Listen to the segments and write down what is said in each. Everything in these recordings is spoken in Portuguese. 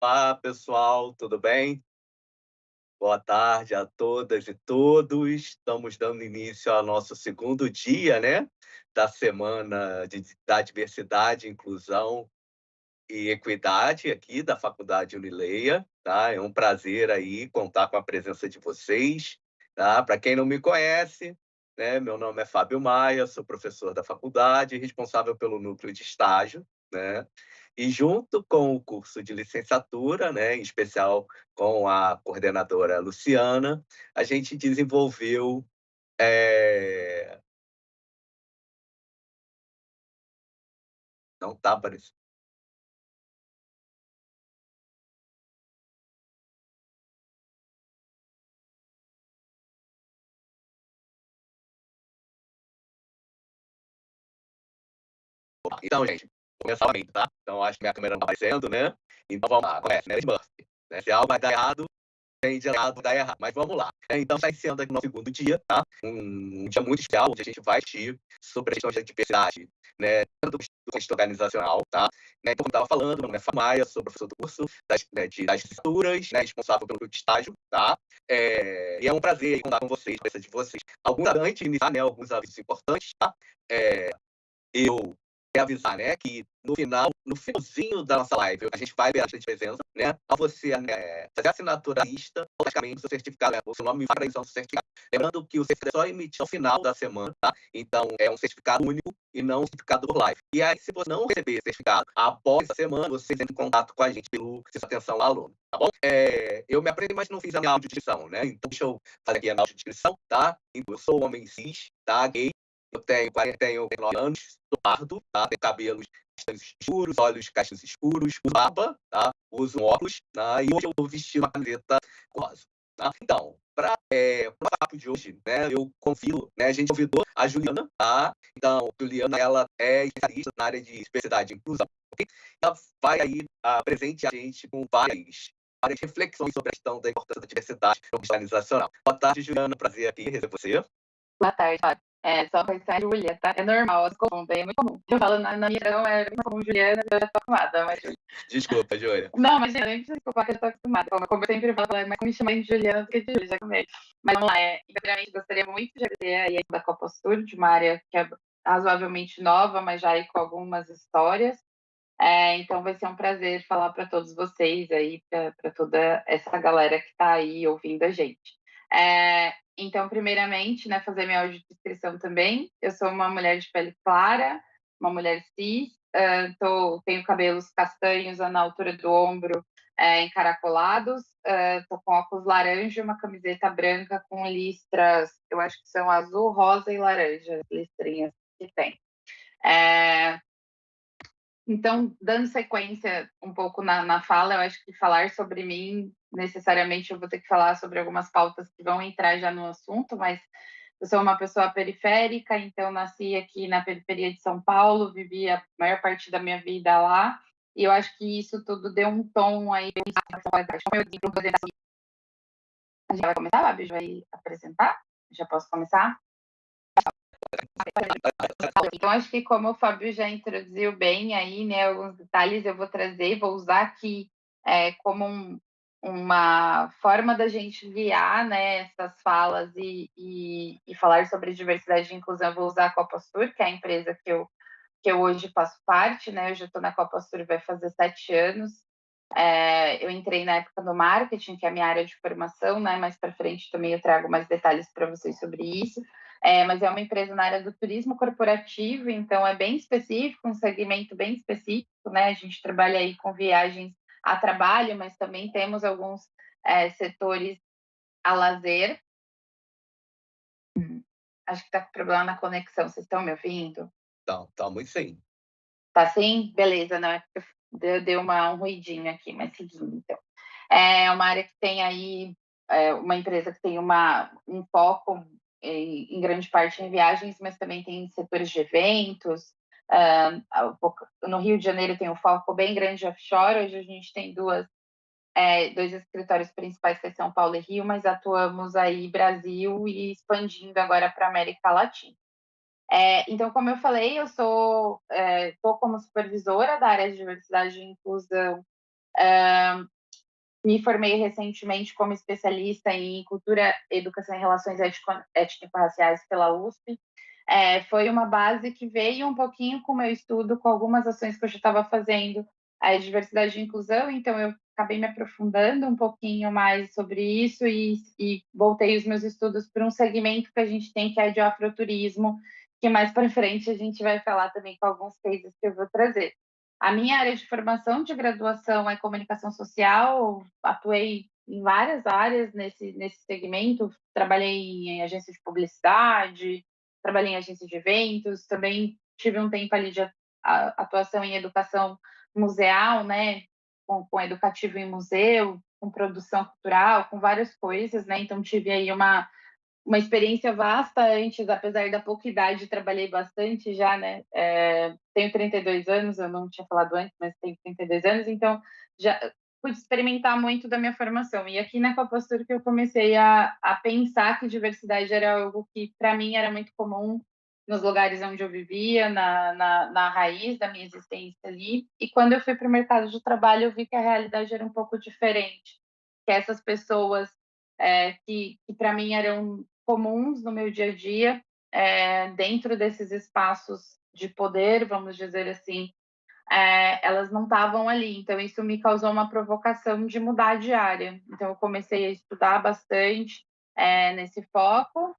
Olá, pessoal, tudo bem? Boa tarde a todas e todos. Estamos dando início ao nosso segundo dia, né, da semana da diversidade, inclusão e equidade aqui da Faculdade Unileia, tá? É um prazer aí contar com a presença de vocês, tá? Para quem não me conhece, né, meu nome é Fábio Maia, sou professor da faculdade, responsável pelo núcleo de estágio, né? E junto com o curso de licenciatura, né, em especial com a coordenadora Luciana, a gente desenvolveu, eh não está aparecendo. Então, gente, vou começar novamente, tá? Então acho que minha câmera não tá aparecendo, né? Então vamos lá, começa, né, de Murphy, né? Se algo vai dar errado, tende a dar errado, mas vamos lá. Então está iniciando aqui o nosso segundo dia, tá? Um dia muito especial, onde a gente vai discutir sobre a questão da diversidade, né, dentro do contexto organizacional, tá? Né, então, como estava falando, meu nome é Famaia, sou professor do curso das licenciaturas, né, responsável pelo grupo de estágio, tá? E é um prazer contar com vocês, com a presença de vocês. Antes de iniciar, né, alguns avisos importantes, tá? É, eu quero avisar, né, que no finalzinho da nossa live, a gente vai ver a sua presença, né? Ao você, né, fazer a assinatura da lista, automaticamente o seu certificado, né, o seu nome vai para a emissão do certificado. Lembrando que o certificado é só emitido ao final da semana, tá? Então, é um certificado único e não um certificado por live. E aí, se você não receber esse certificado após a semana, você entra em contato com a gente pelo Sistema de Atenção ao Aluno, tá bom? Eu me aprendi, mas não fiz a minha audiodescrição, né? Então, deixa eu fazer aqui a minha audiodescrição, tá? Então, eu sou um homem cis, tá? Gay, eu tenho 49 anos, sou pardo, tá? Tenho cabelos castanhos escuros, olhos castanhos escuros, uso barba, tá? Uso um óculos, tá? E hoje eu vou vestir uma camiseta rosa, tá? Então, para o papo de hoje, né, eu convido, né, a gente convidou a Juliana, tá? Então, a Juliana, ela é especialista na área de diversidade e inclusão, ok? Ela vai aí presentear a gente com várias reflexões sobre a questão da importância da diversidade organizacional. Boa tarde, Juliana, prazer aqui receber você. Boa tarde, Fábio. Só conhecer a Júlia, tá? É normal, é comum, é muito comum. Eu falo na minha geração, é muito comum Juliana, eu já tô acostumada, mas... Desculpa, Júlia. Não, imagina, nem precisa desculpar que eu tô acostumada. Como eu sempre falo, é mais me chamar de Juliana do que de Júlia, já comigo. Mas vamos lá, primeiramente, gostaria muito de agradecer aí da Copa Sur, de uma área que é razoavelmente nova, mas já aí com algumas histórias. Então vai ser um prazer falar para todos vocês aí, para toda essa galera que está aí ouvindo a gente. Então, primeiramente, né, fazer minha audiodescrição também. Eu sou uma mulher de pele clara, uma mulher cis, tenho cabelos castanhos na altura do ombro, encaracolados, estou com óculos laranja, uma camiseta branca com listras, eu acho que são azul, rosa e laranja, as listrinhas que tem. Então, dando sequência um pouco na fala, eu acho que falar sobre mim, necessariamente eu vou ter que falar sobre algumas pautas que vão entrar já no assunto, mas eu sou uma pessoa periférica, então nasci aqui na periferia de São Paulo, vivi a maior parte da minha vida lá, e eu acho que isso tudo deu um tom aí. A gente vai começar, Babi? Já vai apresentar? Já posso começar? Então, acho que como o Fábio já introduziu bem aí, né, alguns detalhes eu vou trazer, vou usar aqui como uma forma da gente guiar, né, essas falas e falar sobre diversidade e inclusão. Eu vou usar a Copa Sur, que é a empresa que eu hoje faço parte, né, eu já estou na Copa Sur, vai fazer 7 anos. Eu entrei na época do marketing, que é a minha área de formação, né? Mais para frente também eu trago mais detalhes para vocês sobre isso. Mas é uma empresa na área do turismo corporativo, então é bem específico, um segmento bem específico, né? A gente trabalha aí com viagens a trabalho, mas também temos alguns setores a lazer. Acho que está com problema na conexão, vocês estão me ouvindo? Então, tá muito sim. Tá sim? Beleza, não é porque deu um ruidinho aqui, mas seguindo, então. É uma área que tem aí, uma empresa que tem um foco em grande parte em viagens, mas também tem setores de eventos. No Rio de Janeiro tem um foco bem grande offshore, hoje a gente tem dois escritórios principais, que é São Paulo e Rio, mas atuamos aí Brasil e expandindo agora para a América Latina. Então, como eu falei, eu estou como supervisora da área de diversidade e inclusão Me formei recentemente como especialista em cultura, educação e relações étnico-raciais pela USP. Foi uma base que veio um pouquinho com o meu estudo, com algumas ações que eu já estava fazendo, a diversidade e inclusão, então eu acabei me aprofundando um pouquinho mais sobre isso e voltei os meus estudos para um segmento que a gente tem, que é de afroturismo, que mais para frente a gente vai falar também com alguns cases que eu vou trazer. A minha área de formação de graduação é comunicação social, atuei em várias áreas nesse segmento, trabalhei em agência de publicidade, trabalhei em agência de eventos, também tive um tempo ali de atuação em educação museal, né, com educativo em museu, com produção cultural, com várias coisas, né, então tive aí uma experiência vasta antes, apesar da pouca idade, trabalhei bastante já, né? Tenho 32 anos, eu não tinha falado antes, mas tenho 32 anos, então já pude experimentar muito da minha formação. E aqui na Copostur que eu comecei a pensar que diversidade era algo que, para mim, era muito comum nos lugares onde eu vivia, na raiz da minha existência ali. E quando eu fui para o mercado de trabalho, eu vi que a realidade era um pouco diferente, que essas pessoas que para mim eram comuns no meu dia a dia, dentro desses espaços de poder, vamos dizer assim, elas não estavam ali. Então, isso me causou uma provocação de mudar de área. Então, eu comecei a estudar bastante nesse foco.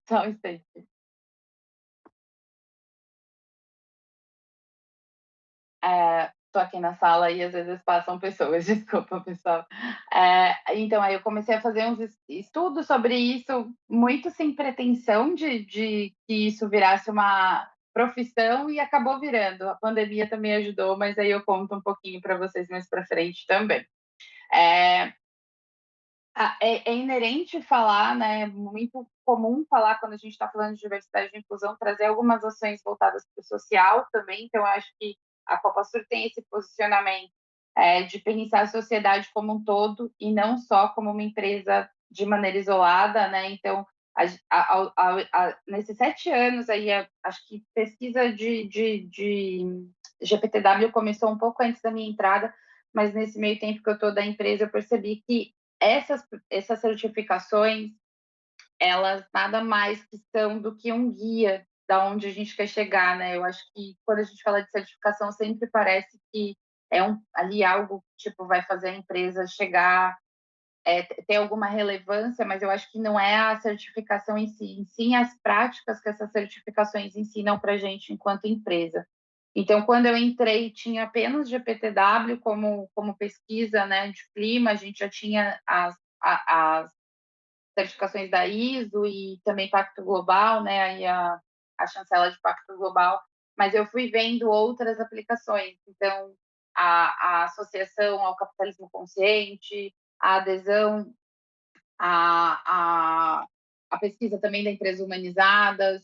Só um instante. Estou aqui na sala e às vezes passam pessoas, desculpa, pessoal. Então, aí eu comecei a fazer uns estudos sobre isso, muito sem pretensão de que isso virasse uma profissão e acabou virando. A pandemia também ajudou, mas aí eu conto um pouquinho para vocês mais para frente também. É, é inerente falar, né? É muito comum falar quando a gente está falando de diversidade e inclusão, trazer algumas ações voltadas para o social também. Então, eu acho que a Copa Sur tem esse posicionamento de pensar a sociedade como um todo e não só como uma empresa de maneira isolada, né? Então, nesses 7 anos aí, acho que pesquisa de GPTW começou um pouco antes da minha entrada, mas nesse meio tempo que eu estou da empresa, eu percebi que essas certificações, elas nada mais que são do que um guia da onde a gente quer chegar, né? Eu acho que quando a gente fala de certificação, sempre parece que ali algo tipo vai fazer a empresa chegar, ter alguma relevância, mas eu acho que não é a certificação em si, sim as práticas que essas certificações ensinam para a gente enquanto empresa. Então, quando eu entrei, tinha apenas GPTW como pesquisa, né, de clima, a gente já tinha as certificações da ISO e também Pacto Global, né, aí a chancela de Pacto Global, mas eu fui vendo outras aplicações, então a associação ao capitalismo consciente, a adesão a, a pesquisa também da Empresas Humanizadas,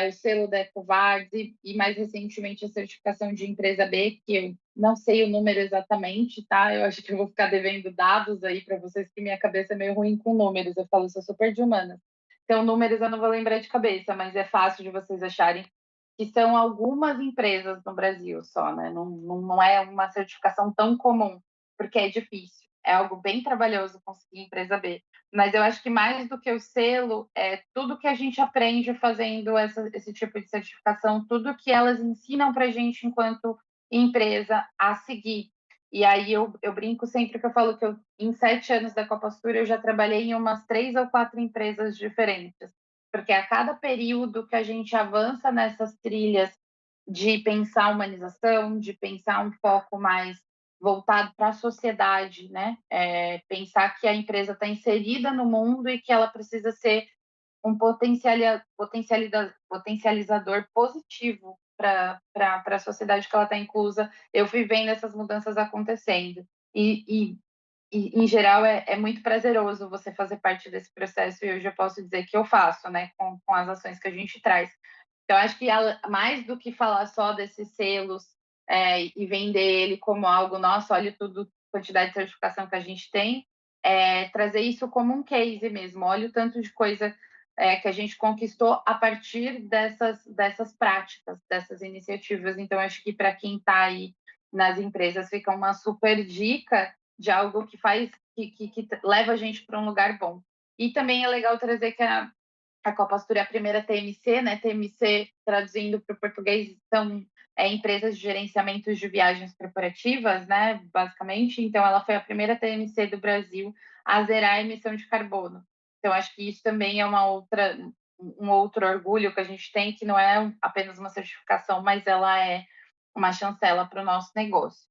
o selo da EcoVadis e mais recentemente a certificação de empresa B, que eu não sei o número exatamente, tá? Eu acho que eu vou ficar devendo dados aí para vocês, que minha cabeça é meio ruim com números, eu falo, eu sou super de humanas. Então, números eu não vou lembrar de cabeça, mas é fácil de vocês acharem que são algumas empresas no Brasil só, né? Não é uma certificação tão comum, porque é difícil. É algo bem trabalhoso conseguir empresa B. Mas eu acho que mais do que o selo, é tudo que a gente aprende fazendo esse tipo de certificação, tudo que elas ensinam para a gente enquanto empresa a seguir. E aí eu brinco sempre que eu falo que em 7 anos da Copostura eu já trabalhei em umas 3 ou 4 empresas diferentes, porque a cada período que a gente avança nessas trilhas de pensar a humanização, de pensar um foco mais voltado para a sociedade, né? Pensar que a empresa está inserida no mundo e que ela precisa ser um potencializador positivo para a sociedade que ela está inclusa. Eu fui vendo essas mudanças acontecendo. Em geral, é muito prazeroso você fazer parte desse processo, e eu já posso dizer que eu faço, né, com as ações que a gente traz. Então, acho que mais do que falar só desses selos e vender ele como algo, nossa, olha tudo, quantidade de certificação que a gente tem, trazer isso como um case mesmo, olha o tanto de coisa que a gente conquistou a partir dessas práticas, dessas iniciativas. Então, acho que para quem está aí nas empresas fica uma super dica de algo que faz que leva a gente para um lugar bom. E também é legal trazer que a Copastur é a primeira TMC, né? TMC, traduzindo para o português, são empresas de gerenciamento de viagens corporativas, né? Basicamente. Então, ela foi a primeira TMC do Brasil a zerar a emissão de carbono. Então, acho que isso também é um outro orgulho que a gente tem, que não é apenas uma certificação, mas ela é uma chancela para o nosso negócio.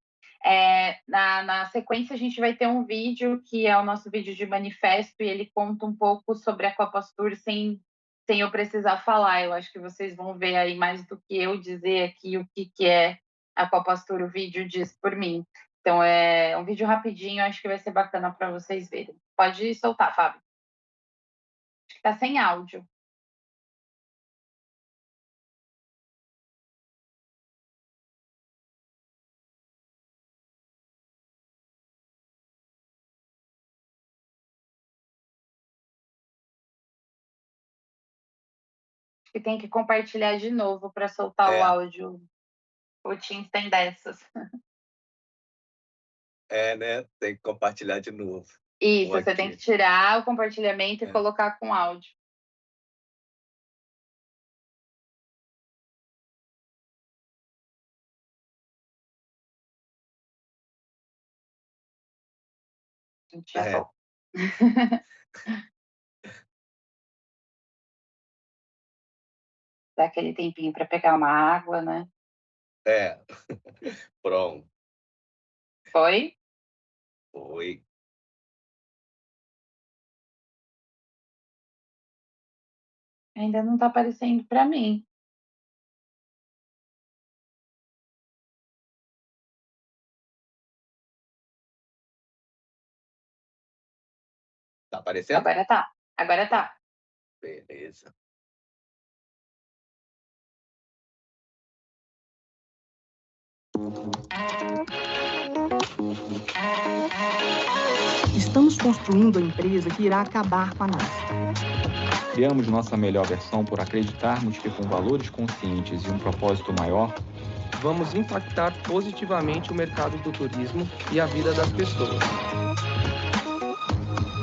Na sequência, a gente vai ter um vídeo que é o nosso vídeo de manifesto e ele conta um pouco sobre a Copastur sem eu precisar falar. Eu acho que vocês vão ver aí mais do que eu dizer aqui o que é a Copastur, o vídeo diz por mim. Então, é um vídeo rapidinho, acho que vai ser bacana para vocês verem. Pode soltar, Fábio. Acho que está sem áudio. E tem que compartilhar de novo para soltar o É, áudio. O Teams tem dessas. né? Tem que compartilhar de novo. Isso, Vou você tem que aqui. tirar o compartilhamento e É, colocar com áudio. A gente já é, volta. Dá aquele tempinho para pegar uma água, né? é. Pronto. Foi? Foi. Ainda não está aparecendo para mim. Tá aparecendo? Agora tá. Agora tá. Beleza. Estamos construindo a empresa que irá acabar com a nossa. Criamos nossa melhor versão por acreditarmos que, com valores conscientes e um propósito maior, vamos impactar positivamente o mercado do turismo e a vida das pessoas.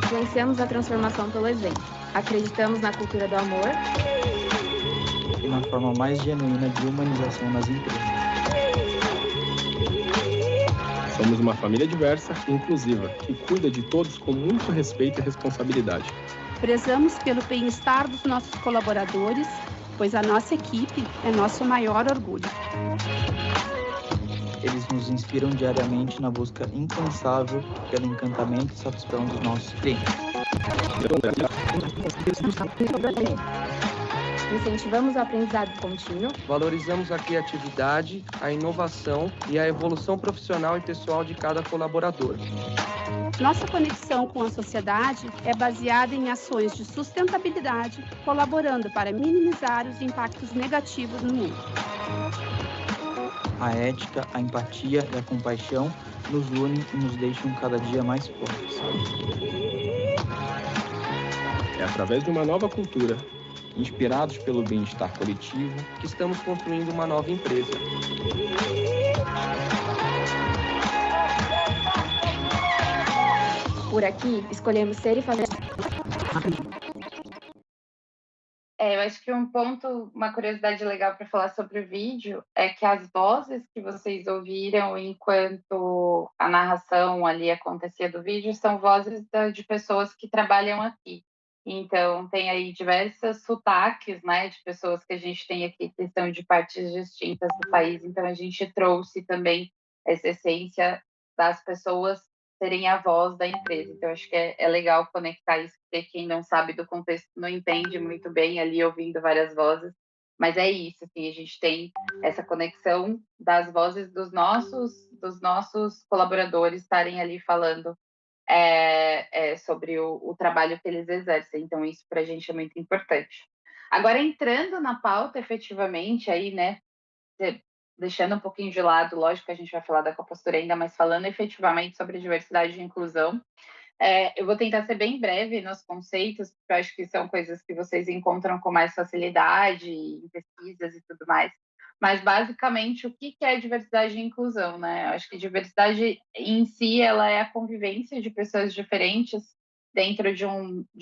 Influenciamos a transformação pelo exemplo. Acreditamos na cultura do amor E na forma mais genuína de humanização nas empresas. Somos uma família diversa e inclusiva, que cuida de todos com muito respeito e responsabilidade. Prezamos pelo bem-estar dos nossos colaboradores, pois a nossa equipe é nosso maior orgulho. Eles nos inspiram diariamente na busca incansável pelo encantamento e satisfação dos nossos clientes. Incentivamos o aprendizado contínuo, Valorizamos a criatividade, a inovação e a evolução profissional e pessoal de cada colaborador. Nossa conexão com a sociedade é baseada em ações de sustentabilidade, colaborando para minimizar os impactos negativos no mundo. A ética, a empatia e a compaixão nos unem e nos deixam cada dia mais fortes. É através de uma nova cultura, inspirados pelo bem-estar coletivo, Que estamos construindo uma nova empresa. por aqui, escolhemos ser e fazer. Eu acho que uma curiosidade legal para falar sobre o vídeo é que as vozes que vocês ouviram enquanto a narração ali acontecia do vídeo são vozes de pessoas que trabalham aqui. Então, tem aí diversos sotaques, né, de pessoas que a gente tem aqui que são de partes distintas do país. Então, a gente trouxe também essa essência das pessoas serem a voz da empresa. Então, acho que é legal conectar isso, porque quem não sabe do contexto não entende muito bem ali ouvindo várias vozes. Mas é isso, assim, a gente tem essa conexão das vozes dos nossos colaboradores estarem ali falando sobre o trabalho que eles exercem. Então, isso para a gente é muito importante. Agora, entrando na pauta, efetivamente, aí, né, deixando um pouquinho de lado, lógico que a gente vai falar da Copastura ainda, mas falando efetivamente sobre diversidade e inclusão, eu vou tentar ser bem breve nos conceitos, porque eu acho que são coisas que vocês encontram com mais facilidade em pesquisas e tudo mais. Mas, basicamente, o que é diversidade e inclusão, né? Eu acho que diversidade em si, ela é a convivência de pessoas diferentes dentro de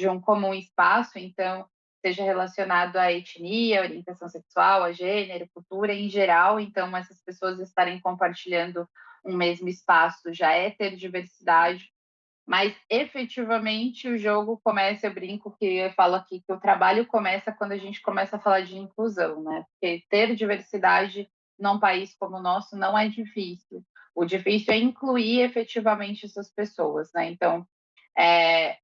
um comum espaço, então, seja relacionado à etnia, orientação sexual, a gênero, cultura em geral, então, essas pessoas estarem compartilhando um mesmo espaço já é ter diversidade, mas efetivamente o jogo começa, eu brinco que eu falo aqui que o trabalho começa quando a gente começa a falar de inclusão, né? Porque ter diversidade num país como o nosso não é difícil. O difícil é incluir efetivamente essas pessoas, né? Então, é,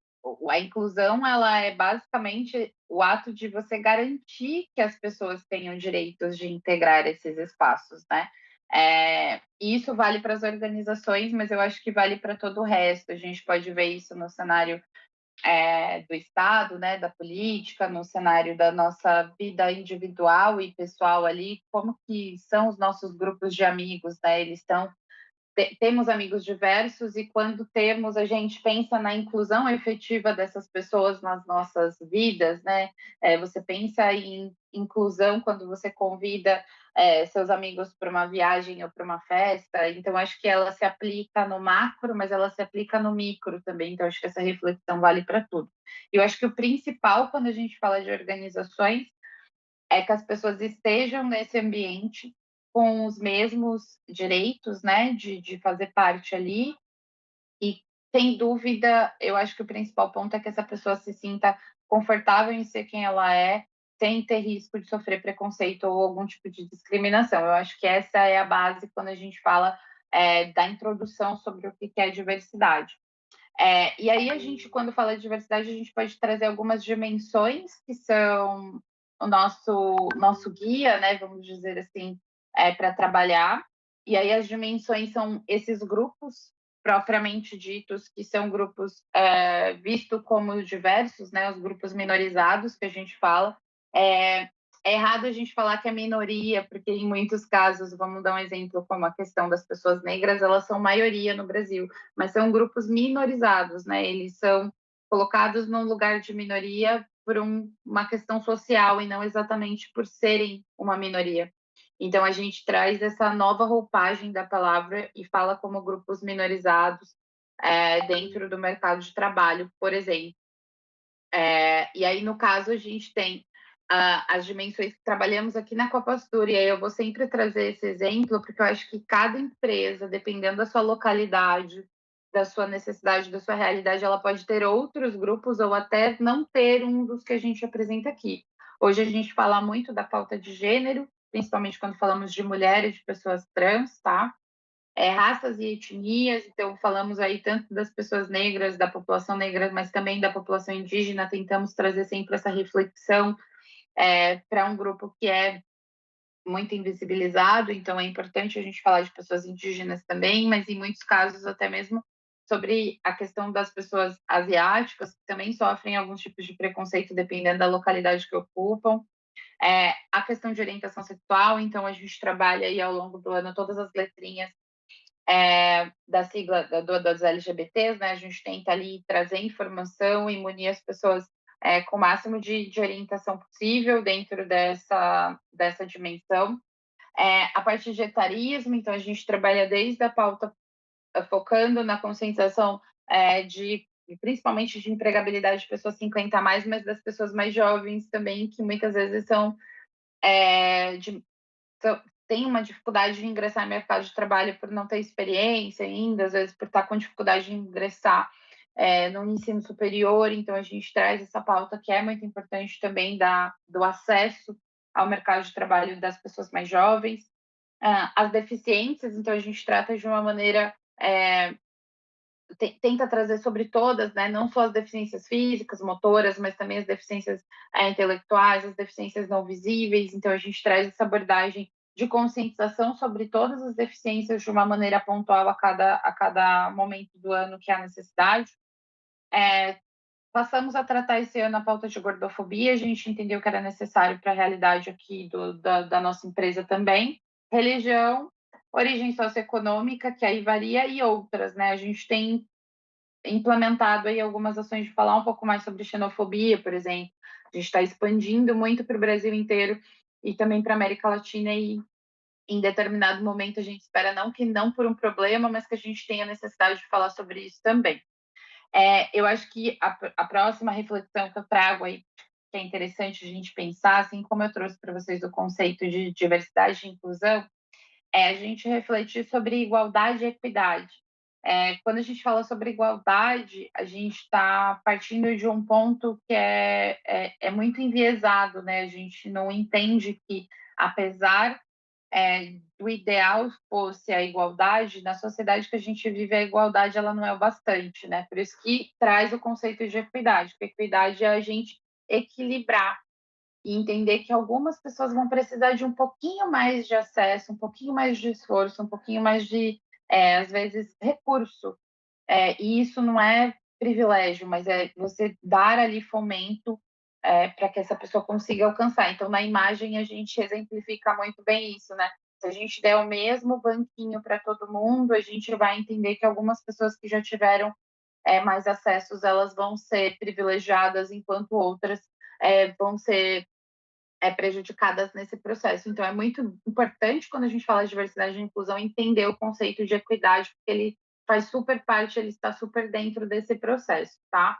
a inclusão ela é basicamente o ato de você garantir que as pessoas tenham direitos de integrar esses espaços, né? Isso vale para as organizações, mas eu acho que vale para todo o resto. A gente pode ver isso no cenário do Estado, né, da política, no cenário da nossa vida individual e pessoal ali, como que são os nossos grupos de amigos, né? Eles estão temos amigos diversos e quando temos, a gente pensa na inclusão efetiva dessas pessoas nas nossas vidas, né? Você pensa em inclusão quando você convida seus amigos para uma viagem ou para uma festa, então acho que ela se aplica no macro, mas ela se aplica no micro também, então acho que essa reflexão vale para tudo. E eu acho que o principal, quando a gente fala de organizações, é que as pessoas estejam nesse ambiente com os mesmos direitos, né, de fazer parte ali. E, sem dúvida, eu acho que o principal ponto é que essa pessoa se sinta confortável em ser quem ela é, sem ter risco de sofrer preconceito ou algum tipo de discriminação. Eu acho que essa é a base quando a gente fala da introdução sobre o que é diversidade. E aí a gente, quando fala de diversidade, a gente pode trazer algumas dimensões que são o nosso guia, né, vamos dizer assim, para trabalhar. E aí as dimensões são esses grupos propriamente ditos, que são grupos vistos como diversos, né, os grupos minorizados que a gente fala. É errado a gente falar que é minoria, porque em muitos casos, vamos dar um exemplo como a questão das pessoas negras, elas são maioria no Brasil, mas são grupos minorizados, né? Eles são colocados num lugar de minoria por uma questão social e não exatamente por serem uma minoria. Então, a gente traz essa nova roupagem da palavra e fala como grupos minorizados dentro do mercado de trabalho, por exemplo. E aí, no caso, a gente tem as dimensões que trabalhamos aqui na Copastur, e aí eu vou sempre trazer esse exemplo, porque eu acho que cada empresa, dependendo da sua localidade, da sua necessidade, da sua realidade, ela pode ter outros grupos ou até não ter um dos que a gente apresenta aqui. Hoje a gente fala muito da pauta de gênero, principalmente quando falamos de mulheres, de pessoas trans, tá? Raças e etnias, então falamos aí tanto das pessoas negras, da população negra, mas também da população indígena, tentamos trazer sempre essa reflexão para um grupo que é muito invisibilizado, então é importante a gente falar de pessoas indígenas também, mas em muitos casos até mesmo sobre a questão das pessoas asiáticas, que também sofrem alguns tipos de preconceito dependendo da localidade que ocupam. A questão de orientação sexual, então a gente trabalha aí ao longo do ano todas as letrinhas da sigla das LGBTs, né? A gente tenta ali trazer informação e munir as pessoas com o máximo de orientação possível dentro dessa dimensão. A parte de etarismo, então a gente trabalha desde a pauta focando na conscientização principalmente de empregabilidade de pessoas 50 a mais, mas das pessoas mais jovens também, que muitas vezes tem uma dificuldade de ingressar no mercado de trabalho por não ter experiência ainda, às vezes por estar com dificuldade de ingressar no ensino superior, então a gente traz essa pauta que é muito importante também do acesso ao mercado de trabalho das pessoas mais jovens. As deficiências, então a gente trata de uma maneira, tenta trazer sobre todas, né, não só as deficiências físicas, motoras, mas também as deficiências intelectuais, as deficiências não visíveis, então a gente traz essa abordagem de conscientização sobre todas as deficiências de uma maneira pontual a cada momento do ano que há necessidade. Passamos a tratar esse ano a pauta de gordofobia, a gente entendeu que era necessário para a realidade aqui da nossa empresa também. Religião, origem socioeconômica, que aí varia, e outras, né? A gente tem implementado aí algumas ações de falar um pouco mais sobre xenofobia, por exemplo. A gente está expandindo muito para o Brasil inteiro e também para a América Latina e em determinado momento a gente espera não por um problema, mas que a gente tenha necessidade de falar sobre isso também. Eu acho que a próxima reflexão que eu trago aí, que é interessante a gente pensar, assim como eu trouxe para vocês o conceito de diversidade e inclusão, é a gente refletir sobre igualdade e equidade. Quando a gente fala sobre igualdade, a gente está partindo de um ponto que é muito enviesado, né? A gente não entende que, apesar do ideal fosse a igualdade, na sociedade que a gente vive, a igualdade ela não é o bastante, né? Por isso que traz o conceito de equidade, porque equidade é a gente equilibrar e entender que algumas pessoas vão precisar de um pouquinho mais de acesso, um pouquinho mais de esforço, um pouquinho mais de, às vezes, recurso. E isso não é privilégio, mas é você dar ali fomento para que essa pessoa consiga alcançar. Então, na imagem, a gente exemplifica muito bem isso, né? Se a gente der o mesmo banquinho para todo mundo, a gente vai entender que algumas pessoas que já tiveram mais acessos, elas vão ser privilegiadas, enquanto outras vão ser prejudicadas nesse processo. Então, é muito importante, quando a gente fala de diversidade e inclusão, entender o conceito de equidade, porque ele faz super parte, ele está super dentro desse processo, tá?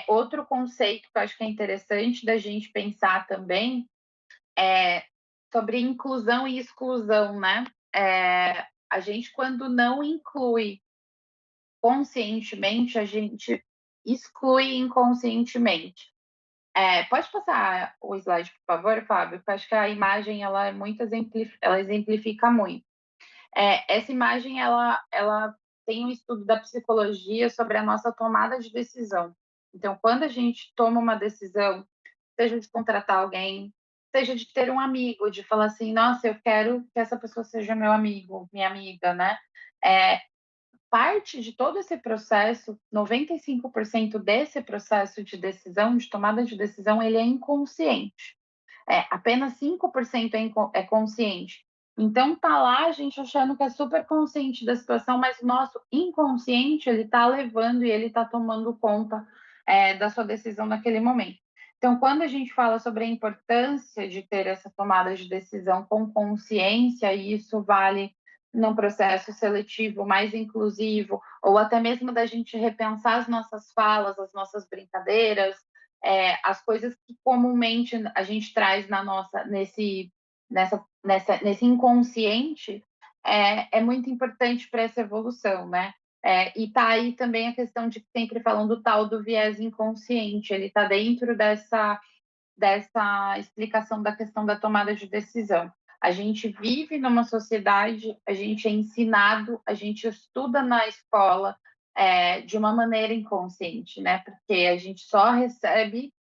Outro conceito que eu acho que é interessante da gente pensar também é sobre inclusão e exclusão, né? A gente, quando não inclui conscientemente, a gente exclui inconscientemente. Pode passar o slide, por favor, Fábio? Porque eu acho que a imagem ela ela exemplifica muito. Essa imagem ela tem um estudo da psicologia sobre a nossa tomada de decisão. Então, quando a gente toma uma decisão, seja de contratar alguém, seja de ter um amigo, de falar assim, nossa, eu quero que essa pessoa seja meu amigo, minha amiga, né? Parte de todo esse processo, 95% desse processo de decisão, de tomada de decisão, ele é inconsciente. Apenas 5% é consciente. Então, tá lá a gente achando que é super consciente da situação, mas o nosso inconsciente, ele tá levando e ele tá tomando conta da sua decisão naquele momento. Então, quando a gente fala sobre a importância de ter essa tomada de decisão com consciência, e isso vale num processo seletivo mais inclusivo, ou até mesmo da gente repensar as nossas falas, as nossas brincadeiras, as coisas que comumente a gente traz nesse inconsciente, é muito importante para essa evolução, né? E está aí também a questão de que sempre falam do tal do viés inconsciente, ele está dentro dessa explicação da questão da tomada de decisão. A gente vive numa sociedade, a gente é ensinado, a gente estuda na escola de uma maneira inconsciente, né? Porque a gente só recebe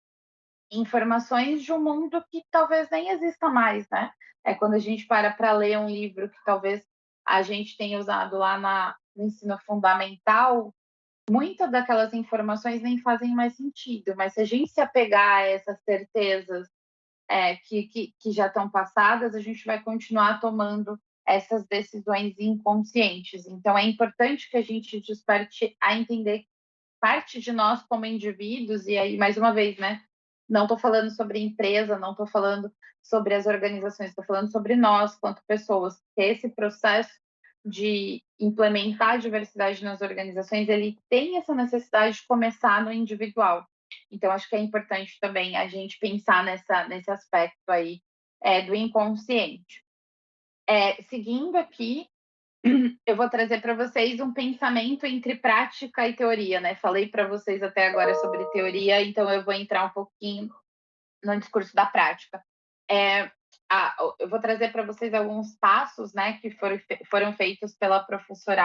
informações de um mundo que talvez nem exista mais, né? Quando a gente para ler um livro que talvez a gente tenha usado lá no ensino fundamental, muitas daquelas informações nem fazem mais sentido, mas se a gente se apegar a essas certezas que já estão passadas, a gente vai continuar tomando essas decisões inconscientes. Então, é importante que a gente desperte a entender parte de nós como indivíduos, e aí, mais uma vez, né? Não estou falando sobre empresa, não estou falando sobre as organizações, estou falando sobre nós, quanto pessoas, porque esse processo de implementar a diversidade nas organizações, ele tem essa necessidade de começar no individual. Então, acho que é importante também a gente pensar nesse aspecto aí do inconsciente. Seguindo aqui, eu vou trazer para vocês um pensamento entre prática e teoria, né? Falei para vocês até agora sobre teoria, então eu vou entrar um pouquinho no discurso da prática. Eu vou trazer para vocês alguns passos, né, que foram feitos pela professora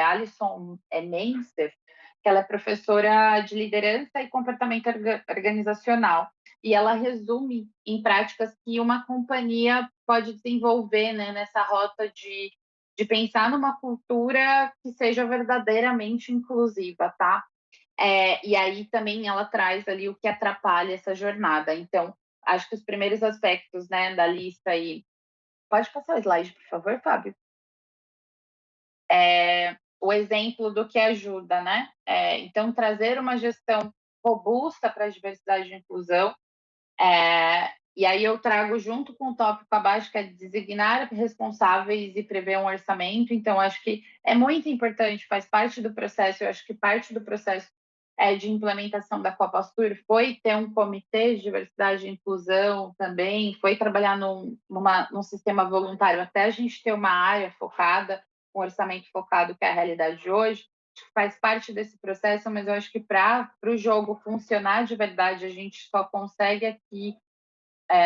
Alison Meinster, que ela é professora de liderança e comportamento organizacional, e ela resume em práticas que uma companhia pode desenvolver, né, nessa rota de pensar numa cultura que seja verdadeiramente inclusiva, tá? E aí também ela traz ali o que atrapalha essa jornada. Então, acho que os primeiros aspectos, né, da lista aí... Pode passar o slide, por favor, Fábio? O exemplo do que ajuda, né? Então, trazer uma gestão robusta para a diversidade e inclusão, E aí eu trago junto com o tópico abaixo, que é designar responsáveis e prever um orçamento. Então, acho que é muito importante, faz parte do processo. Eu acho que parte do processo de implementação da Copastur foi ter um comitê de diversidade e inclusão também, foi trabalhar num sistema voluntário até a gente ter uma área focada, um orçamento focado, que é a realidade de hoje. Faz parte desse processo, mas eu acho que para o jogo funcionar de verdade, a gente só consegue aqui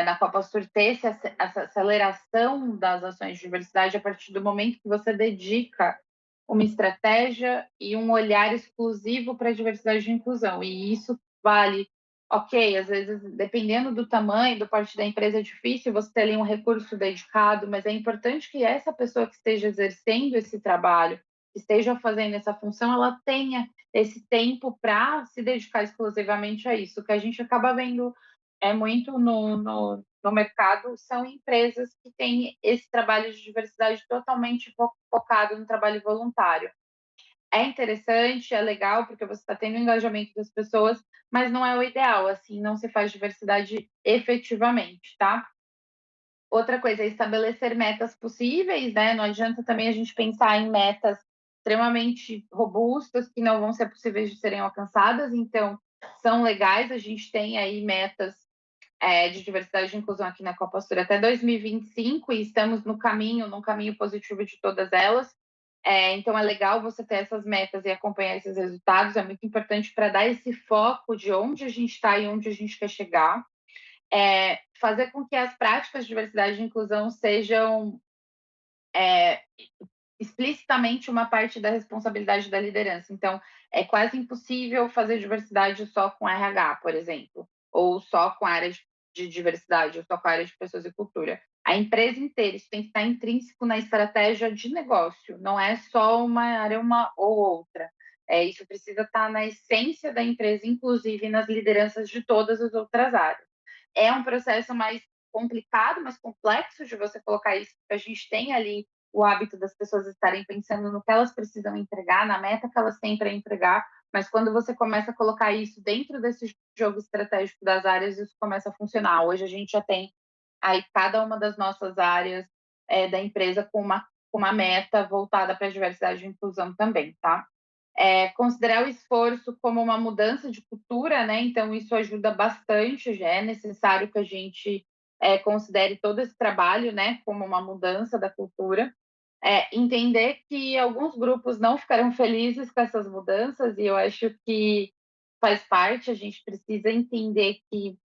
na Copastur ter essa aceleração das ações de diversidade a partir do momento que você dedica uma estratégia e um olhar exclusivo para a diversidade e inclusão. E isso vale, ok, às vezes, dependendo do tamanho, do porte da empresa, é difícil você ter ali um recurso dedicado, mas é importante que essa pessoa que esteja exercendo esse trabalho, que esteja fazendo essa função, ela tenha esse tempo para se dedicar exclusivamente a isso. O que a gente acaba vendo muito no mercado são empresas que têm esse trabalho de diversidade totalmente focado no trabalho voluntário. É interessante, é legal, porque você está tendo o engajamento das pessoas, mas não é o ideal, assim, não se faz diversidade efetivamente, tá? Outra coisa é estabelecer metas possíveis, né? Não adianta também a gente pensar em metas extremamente robustas que não vão ser possíveis de serem alcançadas, então são legais, a gente tem aí metas de diversidade e inclusão aqui na Copastur até 2025 e estamos num caminho positivo de todas elas. Então, é legal você ter essas metas e acompanhar esses resultados, é muito importante para dar esse foco de onde a gente está e onde a gente quer chegar. Fazer com que as práticas de diversidade e inclusão sejam explicitamente uma parte da responsabilidade da liderança. Então, é quase impossível fazer diversidade só com RH, por exemplo, ou só com a área de diversidade, ou só com a área de pessoas e cultura. A empresa inteira, isso tem que estar intrínseco na estratégia de negócio, não é só uma área uma ou outra. Isso precisa estar na essência da empresa, inclusive nas lideranças de todas as outras áreas. É um processo mais complicado, mais complexo de você colocar isso, porque a gente tem ali o hábito das pessoas estarem pensando no que elas precisam entregar, na meta que elas têm para entregar, mas quando você começa a colocar isso dentro desse jogo estratégico das áreas, isso começa a funcionar. Hoje a gente já tem aí cada uma das nossas áreas da empresa com uma meta voltada para a diversidade e inclusão também, tá? Considerar o esforço como uma mudança de cultura, né? Então, isso ajuda bastante, já é necessário que a gente considere todo esse trabalho, né, como uma mudança da cultura. Entender que alguns grupos não ficarão felizes com essas mudanças, e eu acho que faz parte, a gente precisa entender que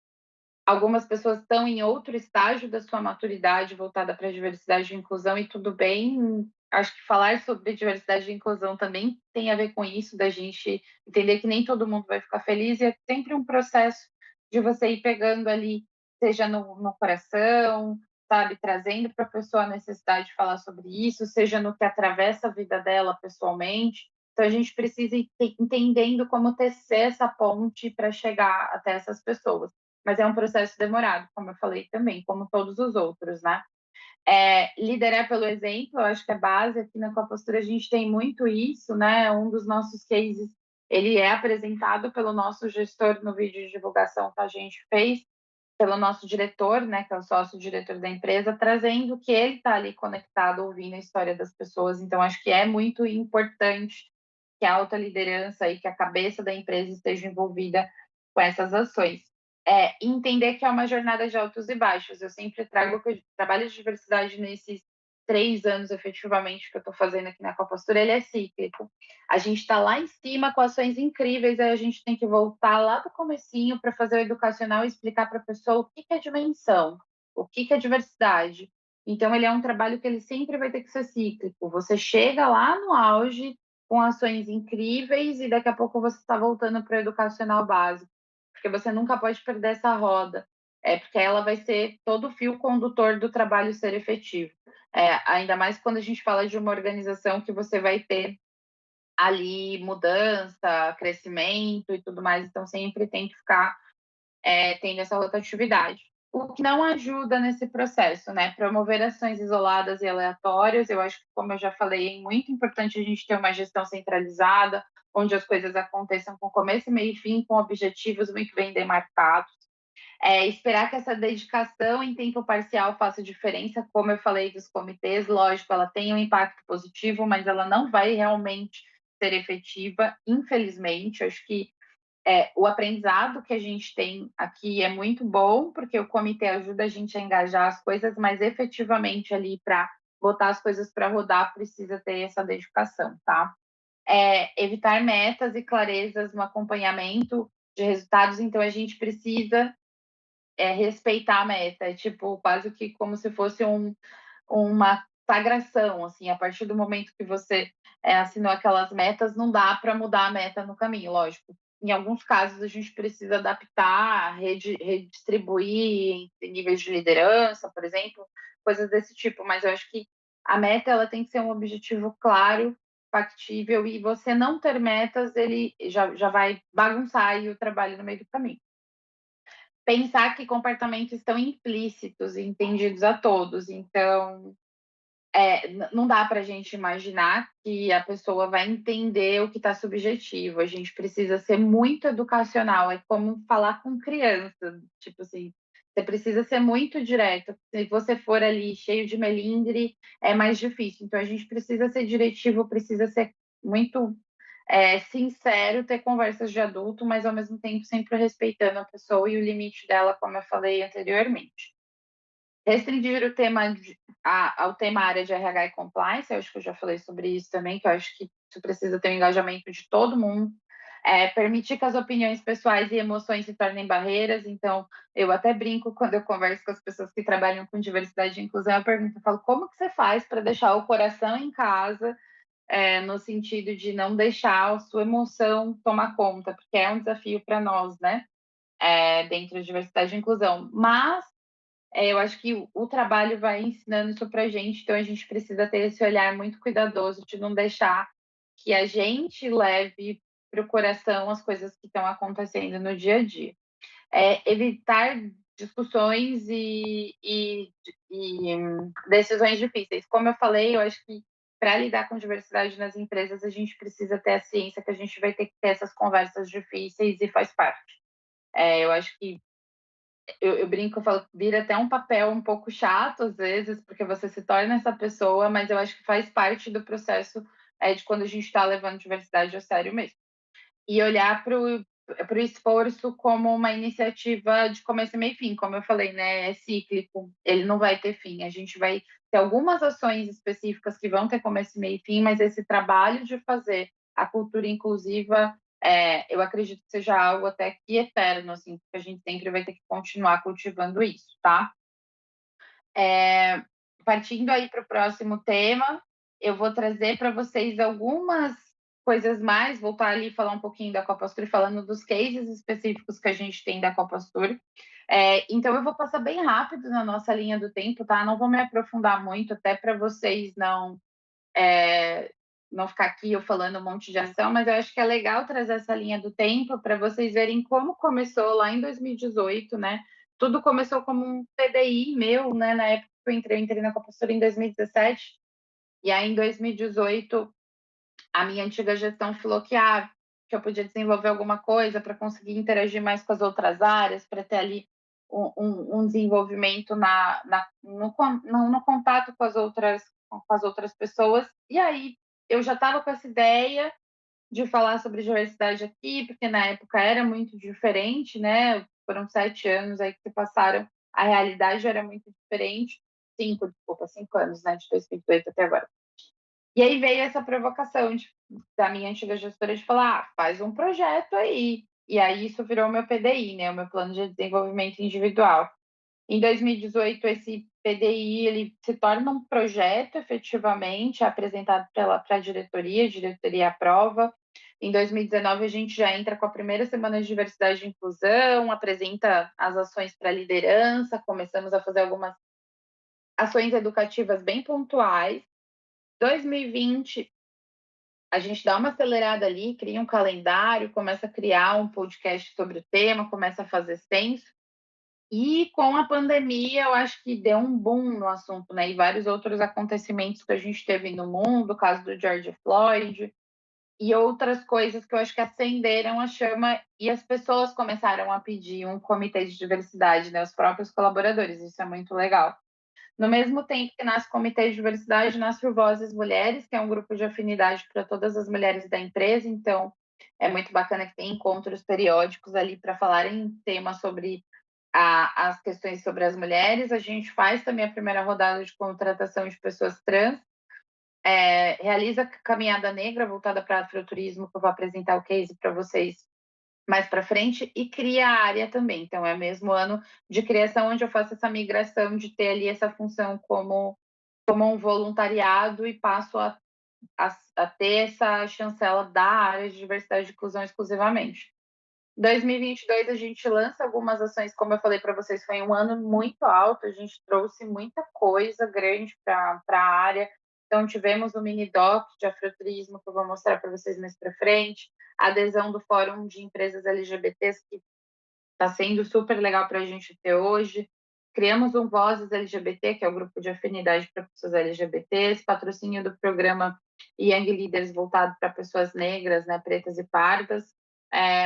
algumas pessoas estão em outro estágio da sua maturidade voltada para a diversidade e inclusão, e tudo bem. Acho que falar sobre diversidade e inclusão também tem a ver com isso, da gente entender que nem todo mundo vai ficar feliz, e é sempre um processo de você ir pegando ali, seja no coração, sabe, trazendo para a pessoa a necessidade de falar sobre isso, seja no que atravessa a vida dela pessoalmente. Então, a gente precisa ir entendendo como tecer essa ponte para chegar até essas pessoas. Mas é um processo demorado, como eu falei também, como todos os outros, né? Liderar pelo exemplo, eu acho que é base. Aqui na Copastur a gente tem muito isso, né? Um dos nossos cases, ele é apresentado pelo nosso gestor no vídeo de divulgação que a gente fez, pelo nosso diretor, né, que é o sócio-diretor da empresa, trazendo que ele está ali conectado, ouvindo a história das pessoas. Então, acho que é muito importante que a alta liderança e que a cabeça da empresa esteja envolvida com essas ações. Entender que é uma jornada de altos e baixos. Eu sempre trago que o trabalho de diversidade nesses 3 anos, efetivamente, que eu estou fazendo aqui na Copastur, ele é cíclico. A gente está lá em cima com ações incríveis, aí a gente tem que voltar lá do comecinho para fazer o educacional e explicar para a pessoa o que é dimensão, o que é diversidade. Então, ele é um trabalho que ele sempre vai ter que ser cíclico. Você chega lá no auge com ações incríveis e daqui a pouco você está voltando para o educacional básico, porque você nunca pode perder essa roda, porque ela vai ser todo o fio condutor do trabalho ser efetivo. Ainda mais quando a gente fala de uma organização que você vai ter ali mudança, crescimento e tudo mais, então sempre tem que ficar tendo essa rotatividade. O que não ajuda nesse processo, né? Promover ações isoladas e aleatórias. Eu acho que, como eu já falei, é muito importante a gente ter uma gestão centralizada, onde as coisas aconteçam com começo, meio e fim, com objetivos muito bem demarcados. Esperar que essa dedicação em tempo parcial faça diferença, como eu falei dos comitês, lógico, ela tem um impacto positivo, mas ela não vai realmente ser efetiva, infelizmente. Eu acho que o aprendizado que a gente tem aqui é muito bom, porque o comitê ajuda a gente a engajar as coisas, mas efetivamente ali para botar as coisas para rodar precisa ter essa dedicação, tá? Evitar metas e clarezas no acompanhamento de resultados, então a gente precisa respeitar a meta, tipo, quase que como se fosse uma sagração, assim, a partir do momento que você assinou aquelas metas, não dá para mudar a meta no caminho, lógico. Em alguns casos, a gente precisa adaptar, redistribuir em níveis de liderança, por exemplo, coisas desse tipo, mas eu acho que a meta ela tem que ser um objetivo claro, factível, e você não ter metas, ele já vai bagunçar aí o trabalho no meio do caminho. Pensar que comportamentos estão implícitos e entendidos a todos, então não dá para a gente imaginar que a pessoa vai entender o que está subjetivo. A gente precisa ser muito educacional. É como falar com criança. Tipo assim, você precisa ser muito direto. Se você for ali cheio de melindre, é mais difícil. Então, a gente precisa ser diretivo, precisa ser muito sincero, ter conversas de adulto, mas ao mesmo tempo sempre respeitando a pessoa e o limite dela, como eu falei anteriormente. Restringir o tema ao tema área de RH e compliance, eu acho que eu já falei sobre isso também, que eu acho que isso precisa ter um engajamento de todo mundo. Permitir que as opiniões pessoais e emoções se tornem barreiras, então eu até brinco quando eu converso com as pessoas que trabalham com diversidade e inclusão, eu falo, como que você faz para deixar o coração em casa, no sentido de não deixar a sua emoção tomar conta, porque é um desafio para nós, né, dentro de diversidade e inclusão, mas eu acho que o trabalho vai ensinando isso para a gente, então a gente precisa ter esse olhar muito cuidadoso de não deixar que a gente leve para o coração as coisas que estão acontecendo no dia a dia. Evitar discussões e decisões difíceis. Como eu falei, eu acho que para lidar com diversidade nas empresas, a gente precisa ter a ciência que a gente vai ter que ter essas conversas difíceis e faz parte. Eu acho que eu brinco, eu falo, vira até um papel um pouco chato às vezes, porque você se torna essa pessoa, mas eu acho que faz parte do processo de quando a gente está levando diversidade a sério mesmo. E olhar para o esforço como uma iniciativa de começo, meio e fim, como eu falei, né? É cíclico, ele não vai ter fim. A gente vai ter algumas ações específicas que vão ter começo, meio e fim, mas esse trabalho de fazer a cultura inclusiva, eu acredito que seja algo até que eterno, assim, porque a gente sempre vai ter que continuar cultivando isso, tá? Partindo aí para o próximo tema, eu vou trazer para vocês algumas coisas mais, voltar ali e falar um pouquinho da Copa Sur, falando dos cases específicos que a gente tem da Copa Sur. Então, eu vou passar bem rápido na nossa linha do tempo, tá? Não vou me aprofundar muito, até para vocês não ficar aqui eu falando um monte de ação, mas eu acho que é legal trazer essa linha do tempo para vocês verem como começou lá em 2018, né? Tudo começou como um PDI meu, né? Na época que eu entrei na Copa Sur em 2017, e aí em 2018 a minha antiga gestão falou que eu podia desenvolver alguma coisa para conseguir interagir mais com as outras áreas, para ter ali um desenvolvimento no contato com as outras pessoas. E aí eu já estava com essa ideia de falar sobre diversidade aqui, porque na época era muito diferente, né? Foram 7 anos aí que se passaram, a realidade era muito diferente. 5 anos, né? De 2018 até agora. E aí veio essa provocação da minha antiga gestora de falar, faz um projeto aí. E aí isso virou o meu PDI, né? O meu plano de desenvolvimento individual. Em 2018, esse PDI ele se torna um projeto, efetivamente, apresentado para a diretoria aprova. Em 2019, a gente já entra com a primeira semana de diversidade e inclusão, apresenta as ações para a liderança, começamos a fazer algumas ações educativas bem pontuais. 2020, a gente dá uma acelerada ali, cria um calendário, começa a criar um podcast sobre o tema, começa a fazer censo. E com a pandemia, eu acho que deu um boom no assunto, né? E vários outros acontecimentos que a gente teve no mundo, o caso do George Floyd. e outras coisas que eu acho que acenderam a chama e as pessoas começaram a pedir um comitê de diversidade, né, os próprios colaboradores, isso é muito legal. No mesmo tempo que nasce o Comitê de Diversidade, nasce o Vozes Mulheres, que é um grupo de afinidade para todas as mulheres da empresa, então é muito bacana que tem encontros periódicos ali para falarem temas sobre as questões sobre as mulheres. A gente faz também a primeira rodada de contratação de pessoas trans, realiza Caminhada Negra, voltada para afroturismo, que eu vou apresentar o case para vocês mais para frente, e cria a área também. Então, é o mesmo ano de criação onde eu faço essa migração de ter ali essa função como um voluntariado e passo a ter essa chancela da área de diversidade e inclusão exclusivamente. 2022 a gente lança algumas ações, como eu falei para vocês, foi um ano muito alto, a gente trouxe muita coisa grande para a área. Então, tivemos o mini-doc de afroturismo, que eu vou mostrar para vocês mais para frente, a adesão do Fórum de Empresas LGBTs, que está sendo super legal para a gente ter hoje. Criamos um Vozes LGBT, que é o grupo de afinidade para pessoas LGBTs, patrocínio do programa Young Leaders voltado para pessoas negras, né, pretas e pardas.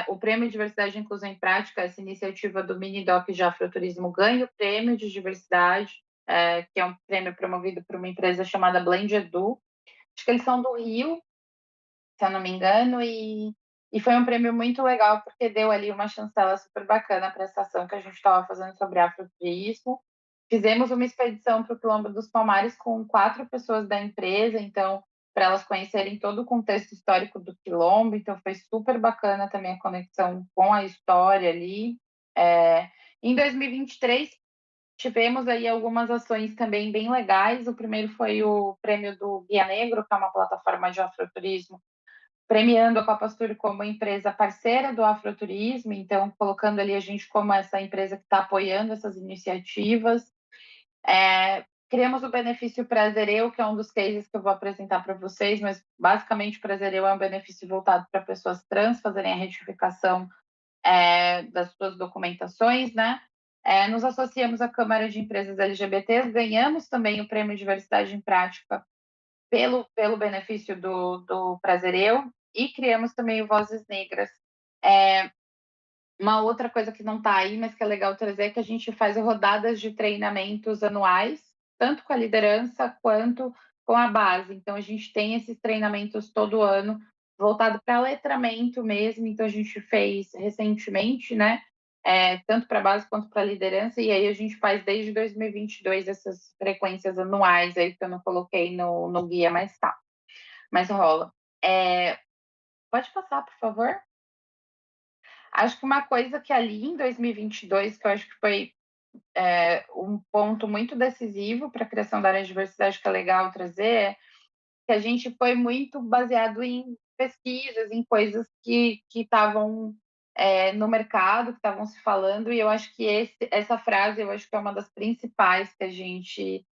O Prêmio Diversidade e Inclusão em Prática, essa iniciativa do Mini-Doc de Afroturismo, ganha o Prêmio de Diversidade, que é um prêmio promovido por uma empresa chamada Blend Edu. Acho que eles são do Rio, se eu não me engano, e foi um prêmio muito legal, porque deu ali uma chancela super bacana para essa ação que a gente estava fazendo sobre afroturismo. Fizemos uma expedição para o Quilombo dos Palmares com 4 pessoas da empresa, então, para elas conhecerem todo o contexto histórico do Quilombo, então foi super bacana também a conexão com a história ali. Em 2023, tivemos aí algumas ações também bem legais. O primeiro foi o prêmio do Guia Negro, que é uma plataforma de afroturismo, premiando a Copastur como empresa parceira do afroturismo, então colocando ali a gente como essa empresa que está apoiando essas iniciativas. Criamos o benefício Prazereu, que é um dos cases que eu vou apresentar para vocês, mas basicamente o Prazereu é um benefício voltado para pessoas trans fazerem a retificação das suas documentações, né? Nos associamos à Câmara de Empresas LGBTs, ganhamos também o Prêmio Diversidade em Prática pelo benefício do Prazereu, e criamos também o Vozes Negras. Uma outra coisa que não está aí, mas que é legal trazer, é que a gente faz rodadas de treinamentos anuais, tanto com a liderança quanto com a base. Então, a gente tem esses treinamentos todo ano, voltado para letramento mesmo. Então, a gente fez recentemente, né? Tanto para a base quanto para a liderança, e aí a gente faz desde 2022 essas frequências anuais aí que eu não coloquei no guia, mas rola. Pode passar, por favor? Acho que uma coisa que ali em 2022, que eu acho que foi um ponto muito decisivo para a criação da área de diversidade, que é legal trazer, é que a gente foi muito baseado em pesquisas, em coisas que estavam no mercado, que estavam se falando, e eu acho que essa frase, eu acho que é uma das principais que a gente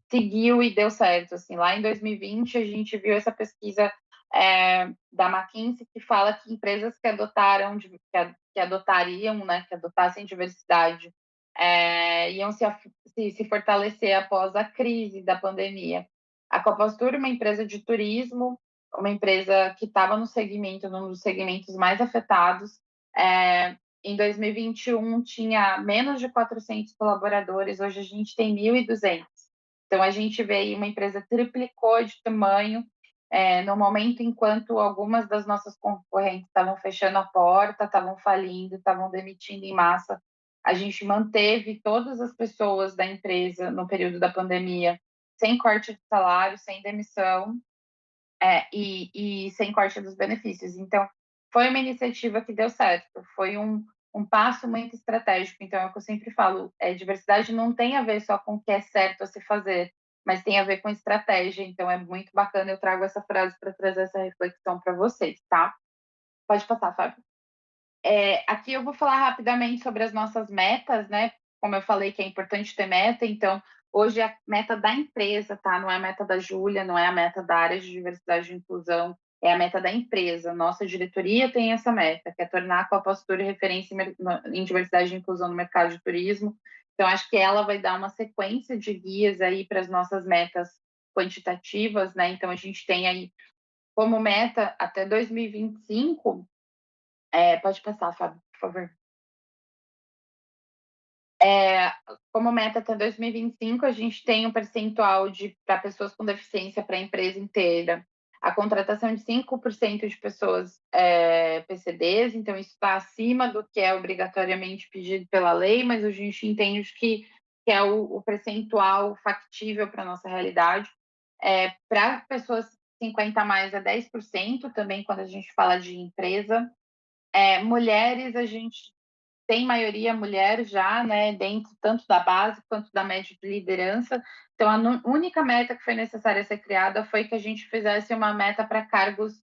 seguiu e deu certo. Assim, lá em 2020, a gente viu essa pesquisa da McKinsey, que fala que empresas que adotaram, que adotariam, né, que adotassem diversidade, iam se fortalecer após a crise da pandemia. A Copastur, uma empresa de turismo, uma empresa que estava no segmento, num dos segmentos mais afetados, em 2021 tinha menos de 400 colaboradores, hoje a gente tem 1.200. Então, a gente vê aí uma empresa triplicou de tamanho, no momento enquanto algumas das nossas concorrentes estavam fechando a porta, estavam falindo, estavam demitindo em massa. A gente manteve todas as pessoas da empresa no período da pandemia, sem corte de salário, sem demissão, e sem corte dos benefícios. Então, foi uma iniciativa que deu certo, foi um passo muito estratégico. Então, é o que eu sempre falo, diversidade não tem a ver só com o que é certo a se fazer, mas tem a ver com estratégia. Então, é muito bacana, eu trago essa frase para trazer essa reflexão para vocês, tá? Pode passar, Fábio. Aqui eu vou falar rapidamente sobre as nossas metas, né? Como eu falei que é importante ter meta, então hoje é a meta da empresa, tá? Não é a meta da Júlia, não é a meta da área de diversidade e inclusão, é a meta da empresa. Nossa diretoria tem essa meta, que é tornar a Copastur referência em diversidade e inclusão no mercado de turismo. Então, acho que ela vai dar uma sequência de guias aí para as nossas metas quantitativas, né? Então, a gente tem aí como meta até 2025, pode passar, Fábio, por favor. Como meta até 2025, a gente tem um percentual para pessoas com deficiência para a empresa inteira, a contratação de 5% de pessoas PCDs, então isso está acima do que é obrigatoriamente pedido pela lei, mas a gente entende que é o percentual factível para a nossa realidade. Para pessoas 50 a mais é 10%, também quando a gente fala de empresa. Mulheres, a gente tem maioria mulher já, né, dentro tanto da base quanto da média de liderança. Então, a única meta que foi necessária ser criada foi que a gente fizesse uma meta para cargos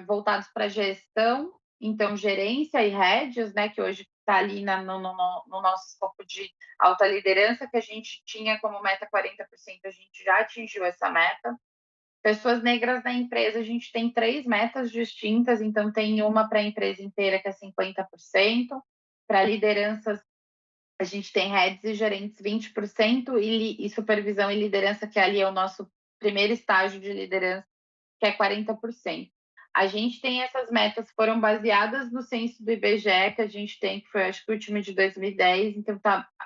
voltados para gestão, então gerência e rédeas, né, que hoje está ali no nosso escopo de alta liderança, que a gente tinha como meta 40%, a gente já atingiu essa meta. Pessoas negras na empresa, a gente tem 3 metas distintas, então tem uma para a empresa inteira, que é 50%, para lideranças, a gente tem heads e gerentes 20%, e supervisão e liderança, que ali é o nosso primeiro estágio de liderança, que é 40%. A gente tem essas metas, foram baseadas no censo do IBGE, que a gente tem, que foi, acho que o último de 2010, então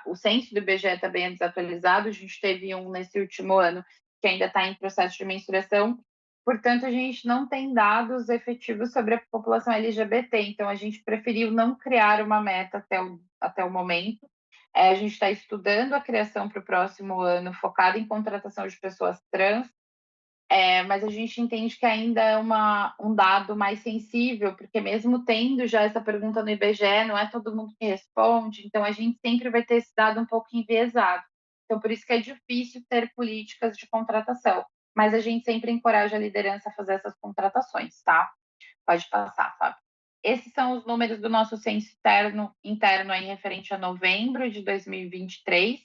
o censo do IBGE está bem desatualizado, a gente teve um nesse último ano, que ainda está em processo de mensuração, portanto, a gente não tem dados efetivos sobre a população LGBT, então a gente preferiu não criar uma meta até o momento. A gente está estudando a criação para o próximo ano, focada em contratação de pessoas trans, mas a gente entende que ainda é um dado mais sensível, porque mesmo tendo já essa pergunta no IBGE, não é todo mundo que responde, então a gente sempre vai ter esse dado um pouco enviesado. Então, por isso que é difícil ter políticas de contratação, mas a gente sempre encoraja a liderança a fazer essas contratações, tá? Pode passar, Fábio. Esses são os números do nosso censo interno aí referente a novembro de 2023.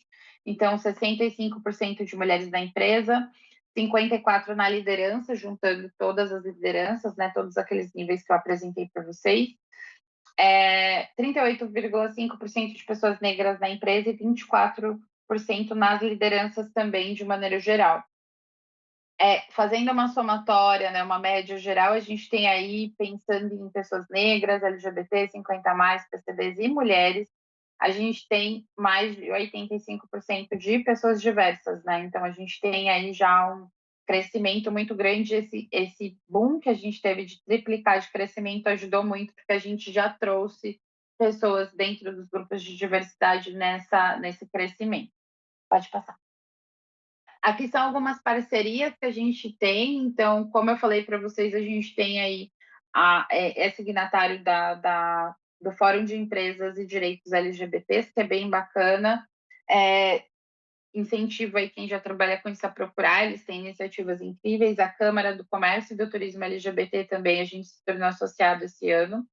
Então, 65% de mulheres na empresa, 54% na liderança, juntando todas as lideranças, né, todos aqueles níveis que eu apresentei para vocês. 38,5% de pessoas negras na empresa e 24% nas lideranças também, de maneira geral. Fazendo uma somatória, né, uma média geral, a gente tem aí, pensando em pessoas negras, LGBT, 50+, PCDs e mulheres, a gente tem mais de 85% de pessoas diversas, né? Então, a gente tem aí já um crescimento muito grande. Esse boom que a gente teve de triplicar de crescimento ajudou muito, porque a gente já trouxe pessoas dentro dos grupos de diversidade nesse crescimento. Pode passar. Aqui são algumas parcerias que a gente tem. Então, como eu falei para vocês, a gente tem aí signatário do Fórum de Empresas e Direitos LGBTs, que é bem bacana. Incentivo aí quem já trabalha com isso a procurar, eles têm iniciativas incríveis. A Câmara do Comércio e do Turismo LGBT também, a gente se tornou associado esse ano.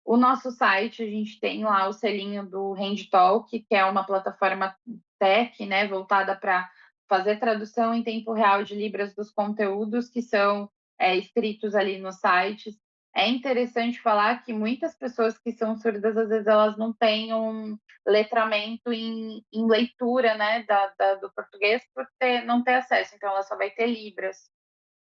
O nosso site, a gente tem lá o selinho do HandTalk, que é uma plataforma tech, né, voltada para fazer tradução em tempo real de Libras dos conteúdos que são escritos ali nos sites. É interessante falar que muitas pessoas que são surdas, às vezes, elas não têm um letramento em leitura, né, do português por não ter acesso, então ela só vai ter Libras.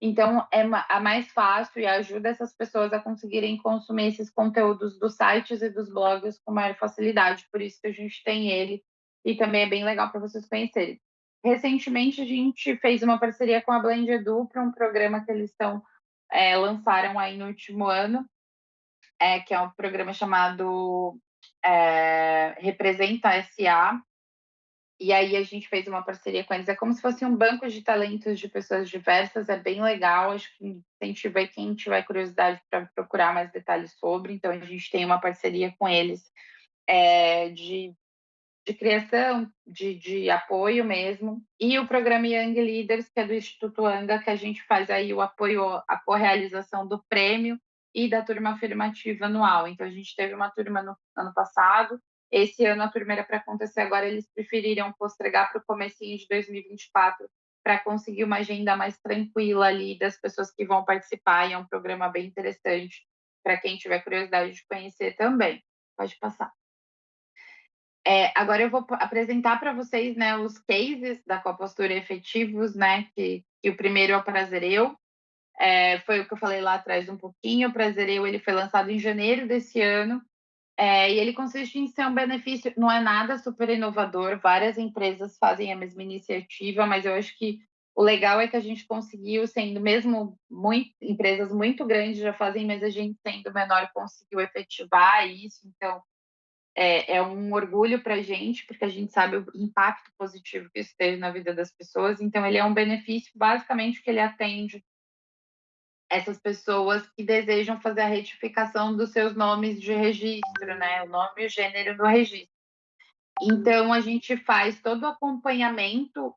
Então, é mais fácil e ajuda essas pessoas a conseguirem consumir esses conteúdos dos sites e dos blogs com maior facilidade. Por isso que a gente tem ele e também é bem legal para vocês conhecerem. Recentemente, a gente fez uma parceria com a Blend Edu para um programa que eles lançaram aí no último ano, que é um programa chamado Representa SA. E aí a gente fez uma parceria com eles. É como se fosse um banco de talentos de pessoas diversas. É bem legal. Acho que incentiva aí quem tiver curiosidade para procurar mais detalhes sobre. Então, a gente tem uma parceria com eles de criação, de apoio mesmo. E o programa Young Leaders, que é do Instituto Anga, que a gente faz aí o apoio, a correalização do prêmio e da turma afirmativa anual. Então, a gente teve uma turma no ano passado. Esse ano a turma era para acontecer agora, eles preferiram postergar para o comecinho de 2024 para conseguir uma agenda mais tranquila ali das pessoas que vão participar, e é um programa bem interessante para quem tiver curiosidade de conhecer também. Pode passar. Agora eu vou apresentar para vocês, né, os cases da copostura efetivos, né, que o primeiro é o Prazer Eu. foi o que eu falei lá atrás um pouquinho. O Prazer Eu, ele foi lançado em janeiro desse ano, e ele consiste em ser um benefício, não é nada super inovador, várias empresas fazem a mesma iniciativa, mas eu acho que o legal é que a gente conseguiu, sendo mesmo empresas muito grandes já fazem, mas a gente sendo menor conseguiu efetivar isso, então é um orgulho para a gente, porque a gente sabe o impacto positivo que isso teve na vida das pessoas. Então, ele é um benefício, basicamente, que ele atende essas pessoas que desejam fazer a retificação dos seus nomes de registro, né? O nome e o gênero do registro. Então, a gente faz todo o acompanhamento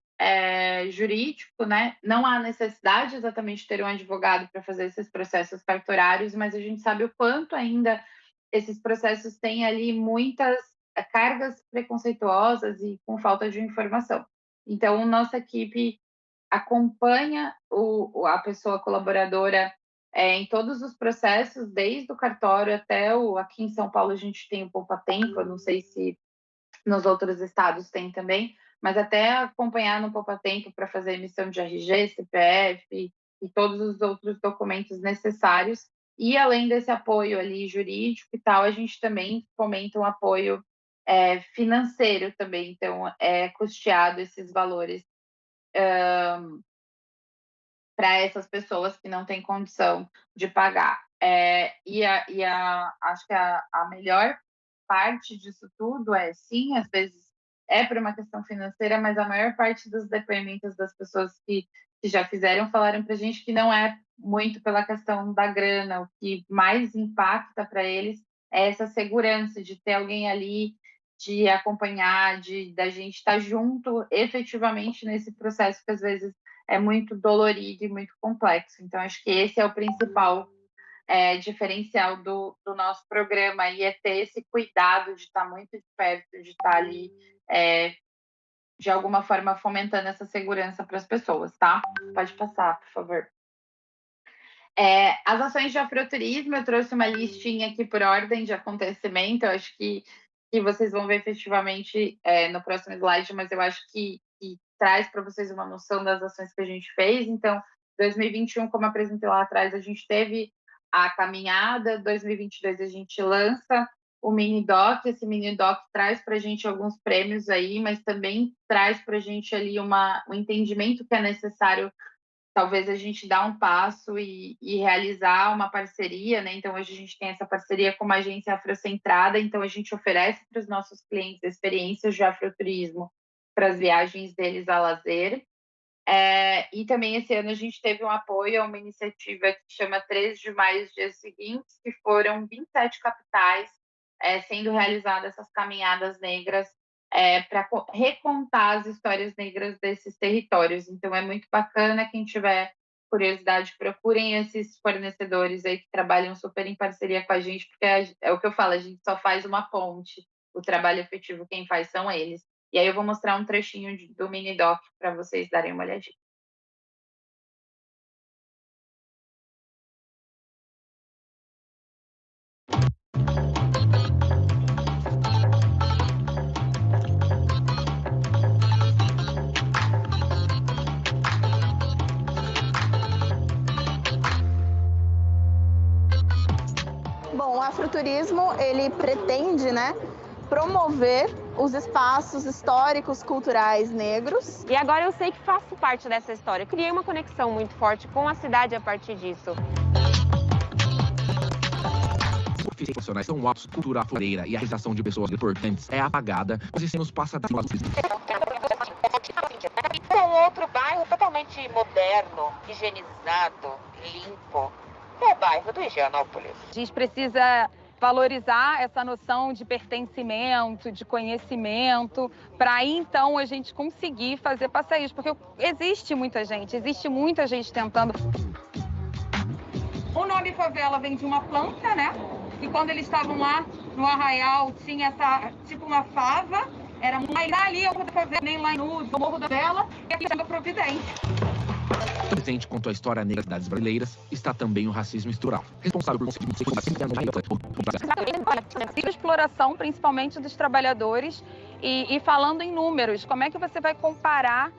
jurídico, né? Não há necessidade exatamente de ter um advogado para fazer esses processos cartorários, mas a gente sabe o quanto ainda esses processos têm ali muitas cargas preconceituosas e com falta de informação. Então, nossa equipe acompanha a pessoa colaboradora em todos os processos, desde o cartório até aqui em São Paulo a gente tem o Poupa Tempo, eu não sei se nos outros estados tem também, mas até acompanhar no Poupa Tempo para fazer emissão de RG, CPF e todos os outros documentos necessários. E além desse apoio ali jurídico e tal, a gente também fomenta um apoio financeiro também, então é custeado esses valores para essas pessoas que não têm condição de pagar. Acho que a melhor parte disso tudo sim, às vezes por uma questão financeira, mas a maior parte dos depoimentos das pessoas que já fizeram falaram para a gente que não é muito pela questão da grana, o que mais impacta para eles é essa segurança de ter alguém ali, de acompanhar, da gente estar junto efetivamente nesse processo que às vezes é muito dolorido e muito complexo. Então, acho que esse é o principal diferencial do nosso programa, e ter esse cuidado de estar muito de perto, de estar ali, de alguma forma, fomentando essa segurança para as pessoas, tá? Pode passar, por favor. As ações de afroturismo, eu trouxe uma listinha aqui por ordem de acontecimento, eu acho que vocês vão ver efetivamente no próximo slide, mas eu acho que traz para vocês uma noção das ações que a gente fez. Então, 2021, como apresentei lá atrás, a gente teve a caminhada, 2022 a gente lança o mini-doc, esse mini-doc traz para a gente alguns prêmios aí, mas também traz para a gente ali um entendimento que é necessário, talvez a gente dar um passo e realizar uma parceria, né? Então, hoje a gente tem essa parceria com uma agência afrocentrada, então a gente oferece para os nossos clientes experiências de afroturismo para as viagens deles a lazer. E também esse ano a gente teve um apoio a uma iniciativa que chama 13 de Maio, os Dias Seguintes, que foram 27 capitais sendo realizadas essas caminhadas negras para recontar as histórias negras desses territórios. Então, é muito bacana. Quem tiver curiosidade, procurem esses fornecedores aí que trabalham super em parceria com a gente, porque é o que eu falo, a gente só faz uma ponte. O trabalho efetivo, quem faz são eles. E aí eu vou mostrar um trechinho do mini-doc para vocês darem uma olhadinha. Bom, o afroturismo, ele pretende, né, promover os espaços históricos, culturais negros. E agora eu sei que faço parte dessa história. Eu criei uma conexão muito forte com a cidade a partir disso. Os profissionais são altos, cultura afloreira e a realização de pessoas importantes é apagada. Os ensinos passam da um outro bairro totalmente moderno, higienizado, limpo. É o bairro do Higienópolis. A gente precisa valorizar essa noção de pertencimento, de conhecimento, para aí então a gente conseguir fazer passeios, porque existe muita gente tentando. O nome favela vem de uma planta, né? E quando eles estavam lá no arraial, tinha essa, tipo uma fava, era mais ali, eu nem lá no Morro da Vela, e aqui chama Providência. Presente quanto à história negra das cidades brasileiras está também o racismo estrutural, responsável por a exploração, principalmente dos trabalhadores, e falando em números, como é que você vai comparar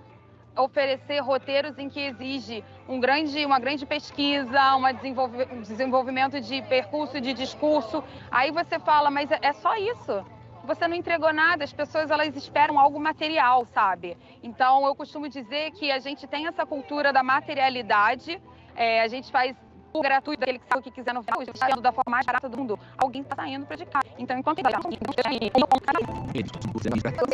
oferecer roteiros em que exige uma grande pesquisa, um desenvolvimento de percurso, de discurso. Aí você fala, mas é só isso? Você não entregou nada, as pessoas elas esperam algo material, sabe? Então eu costumo dizer que a gente tem essa cultura da materialidade, a gente faz gratuito, aquele que sabe o que quiser no final, a gente está da forma mais barata do mundo. Alguém está saindo para de cá. Então, enquanto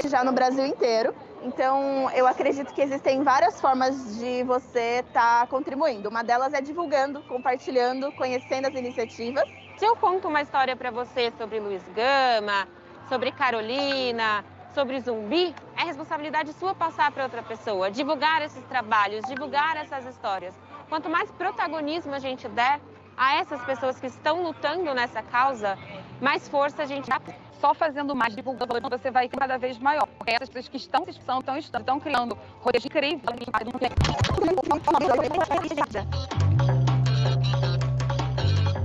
já no Brasil inteiro. Então, eu acredito que existem várias formas de você estar contribuindo. Uma delas é divulgando, compartilhando, conhecendo as iniciativas. Se eu conto uma história para você sobre Luiz Gama, sobre Carolina, sobre Zumbi, é responsabilidade sua passar para outra pessoa, divulgar esses trabalhos, divulgar essas histórias. Quanto mais protagonismo a gente der a essas pessoas que estão lutando nessa causa, mais força a gente dá. Só fazendo mais, divulgando, você vai cada vez maior. Porque essas pessoas que estão criando roteiros incríveis.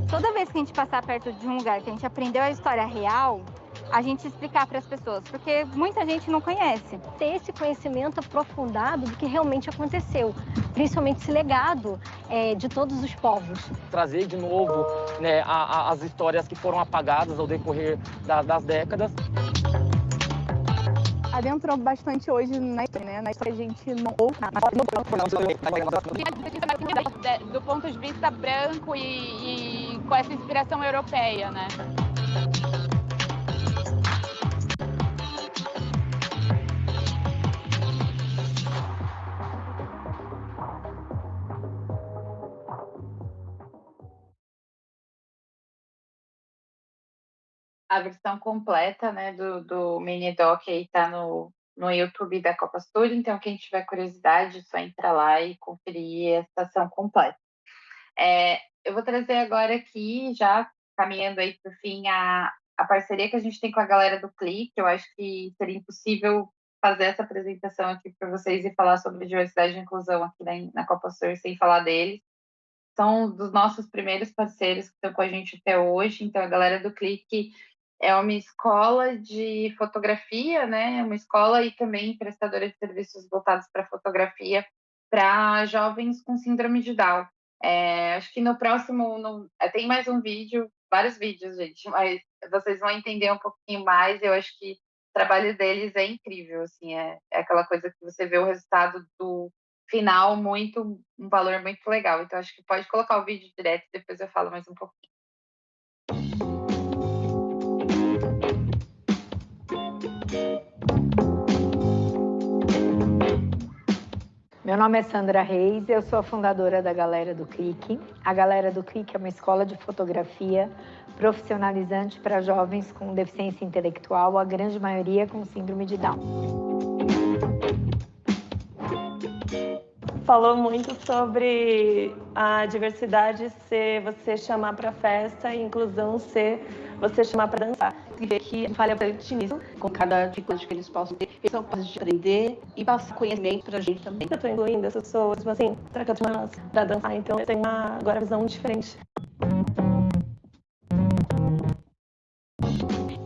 Toda vez que a gente passar perto de um lugar que a gente aprendeu a história real, a gente explicar para as pessoas, porque muita gente não conhece. Ter esse conhecimento aprofundado do que realmente aconteceu, principalmente esse legado de todos os povos. Trazer de novo, né, as histórias que foram apagadas ao decorrer das décadas. Adentrou bastante hoje na história, né? Na história a gente não ouve nada. Do ponto de vista branco e com essa inspiração europeia, né? A versão completa, né, do mini doc aí está no YouTube da Copa Sul, então quem tiver curiosidade, é só entrar lá e conferir a estação completa. Eu vou trazer agora aqui, já caminhando aí para o fim, a parceria que a gente tem com a galera do Clique. Eu acho que seria impossível fazer essa apresentação aqui para vocês e falar sobre diversidade e inclusão aqui na Copa Sul sem falar deles. São dos nossos primeiros parceiros que estão com a gente até hoje, então a galera do Clique é uma escola de fotografia, né? Uma escola e também prestadora de serviços voltados para fotografia para jovens com síndrome de Down. Acho que no próximo... tem mais um vídeo, vários vídeos, gente, mas vocês vão entender um pouquinho mais. Eu acho que o trabalho deles é incrível, assim, é aquela coisa que você vê o resultado do final, um valor muito legal. Então, acho que pode colocar o vídeo direto, depois eu falo mais um pouquinho. Meu nome é Sandra Reis, eu sou a fundadora da Galera do Clique. A Galera do Clique é uma escola de fotografia profissionalizante para jovens com deficiência intelectual, a grande maioria com síndrome de Down. Falou muito sobre a diversidade ser você chamar para festa e inclusão ser você chamar para dançar. E ver que falha para otimismo com cada dificuldade que eles possam ter. Eles são capazes de aprender e passar conhecimento para a gente também. Eu estou incluindo essas pessoas, tipo assim, para dançar, então eu tenho agora uma visão diferente.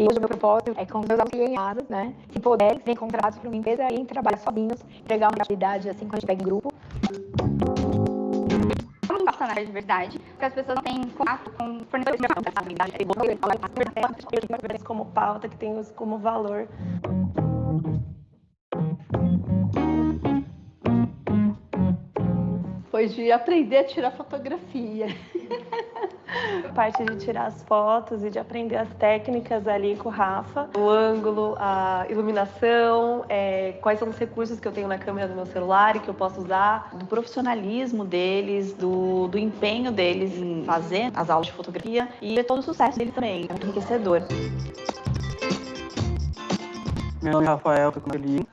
E hoje o meu propósito é com meus auxiliares, né? Se puderem ser encontrados por uma empresa e trabalhar sozinhos, entregar uma atividade assim quando a gente pega em grupo. Como gosta na área de verdade, porque as pessoas não têm contato com fornecedores de como pauta, que tem isso como valor. Foi de aprender a tirar fotografia. A parte de tirar as fotos e de aprender as técnicas ali com o Rafa. O ângulo, a iluminação, quais são os recursos que eu tenho na câmera do meu celular e que eu posso usar. Do profissionalismo deles, do empenho deles em fazer as aulas de fotografia e de todo o sucesso dele também, é muito enriquecedor. Meu nome é Rafael, eu ali.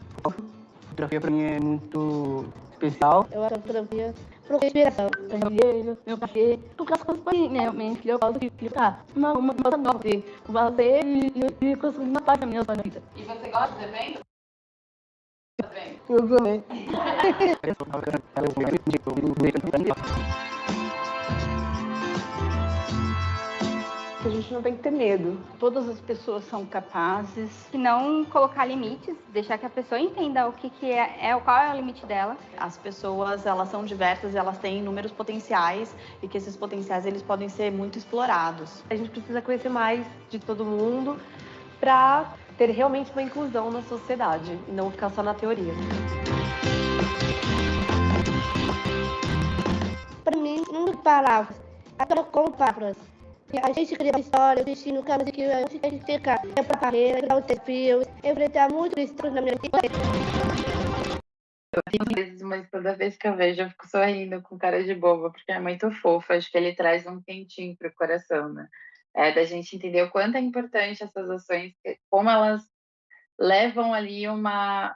Fotografia para mim é muito especial. Eu acho a fotografia por inspiração. Eu vejo meu cachê, porque as coisas podem realmente eu gosto de ficar uma nova de fazer e conseguir uma parte da minha vida. E você gosta de evento? Eu também. A gente não tem que ter medo. Todas as pessoas são capazes. E não colocar limites, deixar que a pessoa entenda o que qual é o limite dela. As pessoas, elas são diversas, elas têm inúmeros potenciais e que esses potenciais eles podem ser muito explorados. A gente precisa conhecer mais de todo mundo para ter realmente uma inclusão na sociedade e não ficar só na teoria. Para mim, não palavras, acaba com palavras. A gente cria uma história, destino, caminho que a gente tem que ficar, é para carreira, criar um desafio, enfrentar muito isso na minha vida. Eu tenho vezes, mas toda vez que eu vejo, eu fico sorrindo com cara de boba, porque é muito fofo. Acho que ele traz um quentinho pro coração, né? Da gente entender o quanto é importante essas ações, como elas levam ali uma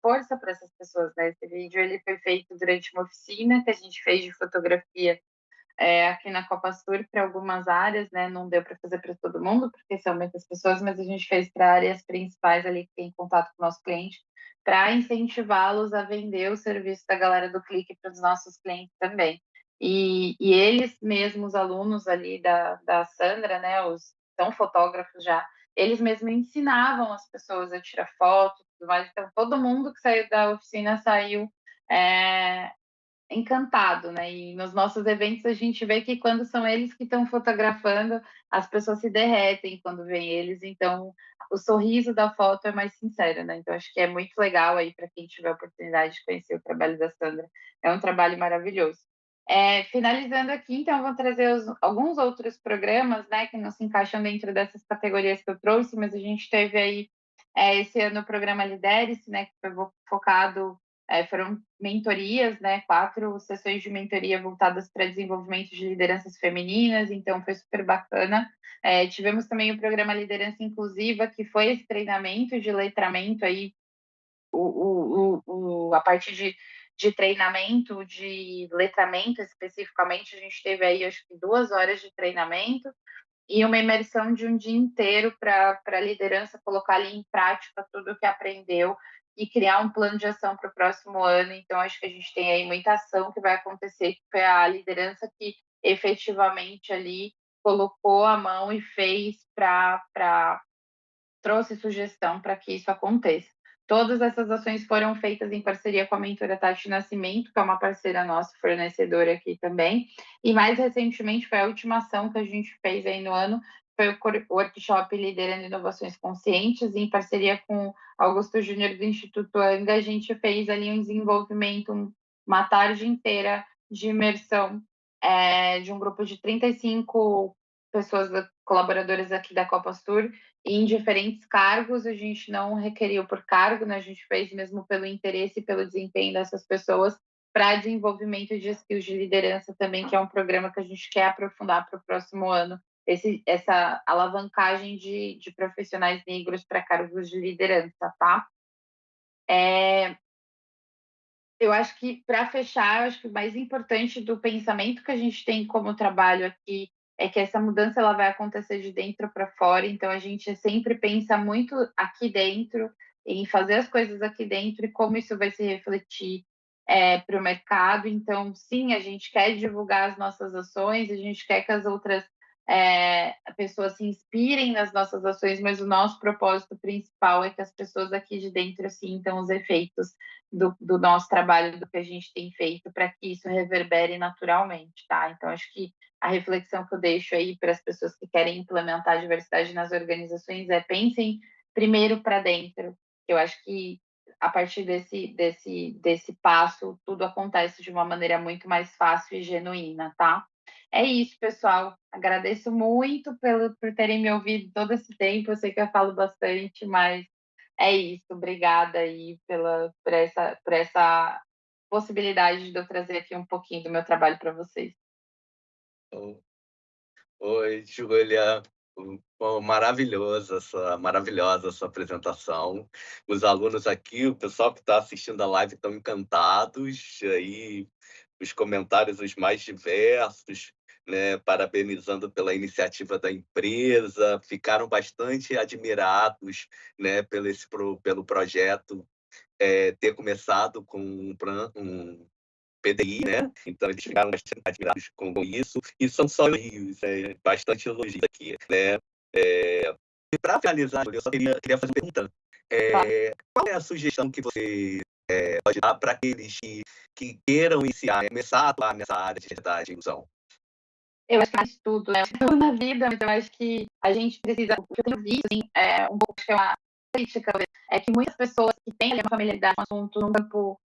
força para essas pessoas, né? Esse vídeo ele foi feito durante uma oficina que a gente fez de fotografia aqui na Copa Sur para algumas áreas, né? Não deu para fazer para todo mundo, porque são muitas pessoas, mas a gente fez para áreas principais ali que tem contato com o nosso cliente, para incentivá-los a vender o serviço da galera do Clique para os nossos clientes também. E eles mesmos, os alunos ali da Sandra, né? São fotógrafos já, eles mesmos ensinavam as pessoas a tirar fotos e tudo mais. Então, todo mundo que saiu da oficina saiu encantado, né? E nos nossos eventos a gente vê que quando são eles que estão fotografando, as pessoas se derretem quando veem eles. Então, o sorriso da foto é mais sincero, né? Então, acho que é muito legal aí para quem tiver a oportunidade de conhecer o trabalho da Sandra. É um trabalho maravilhoso. Finalizando aqui, então, vou trazer alguns outros programas, né, que não se encaixam dentro dessas categorias que eu trouxe, mas a gente teve aí esse ano o programa Lidere-se, né, que foi focado, foram mentorias, né, 4 sessões de mentoria voltadas para desenvolvimento de lideranças femininas, então foi super bacana. Tivemos também o programa Liderança Inclusiva, que foi esse treinamento de letramento aí, a parte de treinamento, de letramento especificamente, a gente teve aí acho que 2 horas de treinamento e uma imersão de um dia inteiro para a liderança colocar ali em prática tudo o que aprendeu e criar um plano de ação para o próximo ano. Então, acho que a gente tem aí muita ação que vai acontecer, que foi a liderança que efetivamente ali colocou a mão e fez trouxe sugestão para que isso aconteça. Todas essas ações foram feitas em parceria com a mentora Tati Nascimento, que é uma parceira nossa, fornecedora aqui também. E mais recentemente foi a última ação que a gente fez aí no ano, foi o workshop Liderando Inovações Conscientes, em parceria com Augusto Júnior do Instituto Anga. A gente fez ali um desenvolvimento, uma tarde inteira de imersão de um grupo de 35 pessoas colaboradoras aqui da Copa Sur, em diferentes cargos. A gente não requeriu por cargo, né? A gente fez mesmo pelo interesse e pelo desempenho dessas pessoas para desenvolvimento de skills de liderança também, que é um programa que a gente quer aprofundar para o próximo ano, essa alavancagem de profissionais negros para cargos de liderança, tá? Eu acho que, para fechar, eu acho que o mais importante do pensamento que a gente tem como trabalho aqui é que essa mudança ela vai acontecer de dentro para fora, então a gente sempre pensa muito aqui dentro, em fazer as coisas aqui dentro e como isso vai se refletir para o mercado. Então, sim, a gente quer divulgar as nossas ações, a gente quer que as outras pessoas se inspirem nas nossas ações, mas o nosso propósito principal é que as pessoas aqui de dentro sintam os efeitos do nosso trabalho, do que a gente tem feito, para que isso reverbere naturalmente, tá? Então, acho que a reflexão que eu deixo aí para as pessoas que querem implementar a diversidade nas organizações é: pensem primeiro para dentro. Eu acho que a partir desse passo, tudo acontece de uma maneira muito mais fácil e genuína, tá? É isso, pessoal. Agradeço muito por terem me ouvido todo esse tempo. Eu sei que eu falo bastante, mas é isso. Obrigada aí por essa possibilidade de eu trazer aqui um pouquinho do meu trabalho para vocês. Oi, Júlia. Maravilhosa a sua apresentação. Os alunos aqui, o pessoal que está assistindo a live estão encantados. Aí, os comentários os mais diversos, né, parabenizando pela iniciativa da empresa, ficaram bastante admirados, né, pelo projeto ter começado com PDI, né? Então eles ficaram bastante admirados com isso, e são só elogios, bastante elogios aqui, né? E para finalizar, eu só queria fazer uma pergunta. Qual é a sugestão que você pode dar para aqueles que queiram começar a atuar nessa área de diversidade e inclusão? Eu acho que faz tudo, né? Tudo na vida, mas eu acho que a gente precisa, o que eu tenho visto, assim, um pouco, acho que é uma crítica, é que muitas pessoas que têm uma familiaridade com o assunto no campo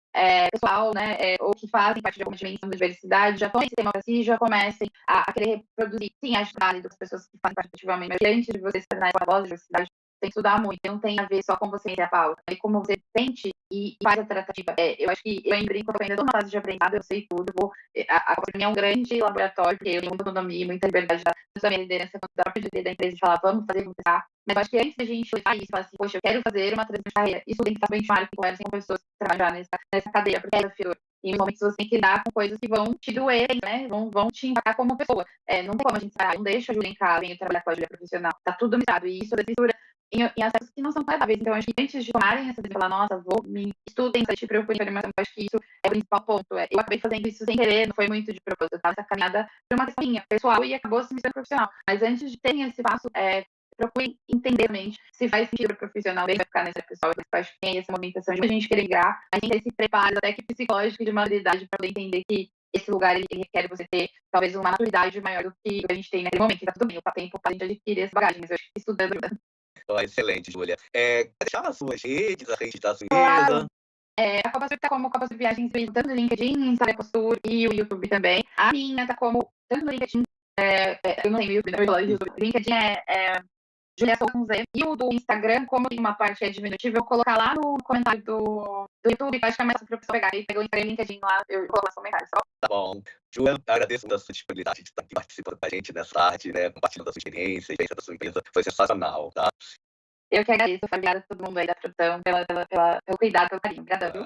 pessoal, né, ou que fazem parte de alguma dimensão da diversidade, já tomem esse tema para si, já comecem a querer reproduzir. Sim, acho válido as pessoas que fazem parte ativamente, mas antes de você se tornar uma voz de diversidade, tem que estudar muito, não tem a ver só com você e a pauta, é como você sente e faz a tratativa. Eu acho que eu ainda brinco, eu ainda estou numa fase de aprendizado, eu sei tudo, a Copa para mim é um grande laboratório, porque eu tenho muita autonomia, muita liberdade da minha liderança, da própria líder da empresa, de falar, vamos fazer, vamos pensar. Mas eu acho que antes da gente levar isso, falar assim, poxa, eu quero fazer uma transição de carreira, isso tem que estar benchmark, conversem com pessoas que trabalham nessa cadeia, porque é desafiador. E em momentos você tem que lidar com coisas que vão te doer, né? Vão te impactar como pessoa. Não tem como a gente sair, não deixa a Júlia em casa, venho trabalhar com a Júlia profissional. Tá tudo misturado. E isso mistura em aspectos que não são saudáveis. Então, acho que antes de tomarem essa decisão, falar, nossa, estudem, se preocupem com a informação, eu acho que isso é o principal ponto. Eu acabei fazendo isso sem querer, não foi muito de propósito. Eu tava nessa caminhada por uma questão minha, pessoal, e acabou se misturando profissional. Mas antes de terem esse passo, procurem entender realmente se faz sentido para o profissional, vai ficar nessa pessoa. Eu acho que tem essa movimentação de a gente querer migrar, a gente tem esse preparo até que psicológico de maturidade para poder entender que esse lugar ele requer você ter talvez uma maturidade maior do que a gente tem naquele momento. Tá tudo bem, o tempo para a gente adquirir essa bagagem, mas eu acho que estudando ajuda. Excelente, Júlia. Deixar as suas redes, a rede da sua Claro. empresa. A Copa Sul tá como Copa Sul Viagens, tanto no LinkedIn, Instagram Postur e o YouTube também. A minha tá como, tanto no LinkedIn, eu não tenho YouTube, na verdade, o LinkedIn é Julia Souza com Z. E o do Instagram, como tem uma parte que é diminutiva, eu vou colocar lá no comentário do YouTube, que eu acho que é mais para a pessoa pegar e pegar o Instagram e o LinkedIn lá, eu vou colocar os comentários. Tá bom. Júlia, agradeço a sua disponibilidade de estar aqui participando com a gente nessa arte, né? Compartilhando a sua experiência e da sua empresa. Foi sensacional, tá? Eu que agradeço, obrigada a todo mundo aí da produção pelo cuidado, pelo carinho. Obrigada, viu?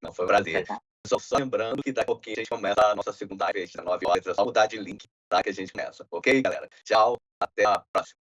Não, foi um prazer. Só lembrando que daqui a pouquinho a gente começa a nossa segunda live às 9 horas. É só mudar de link, tá? Que a gente começa. Ok, galera? Tchau, até a próxima.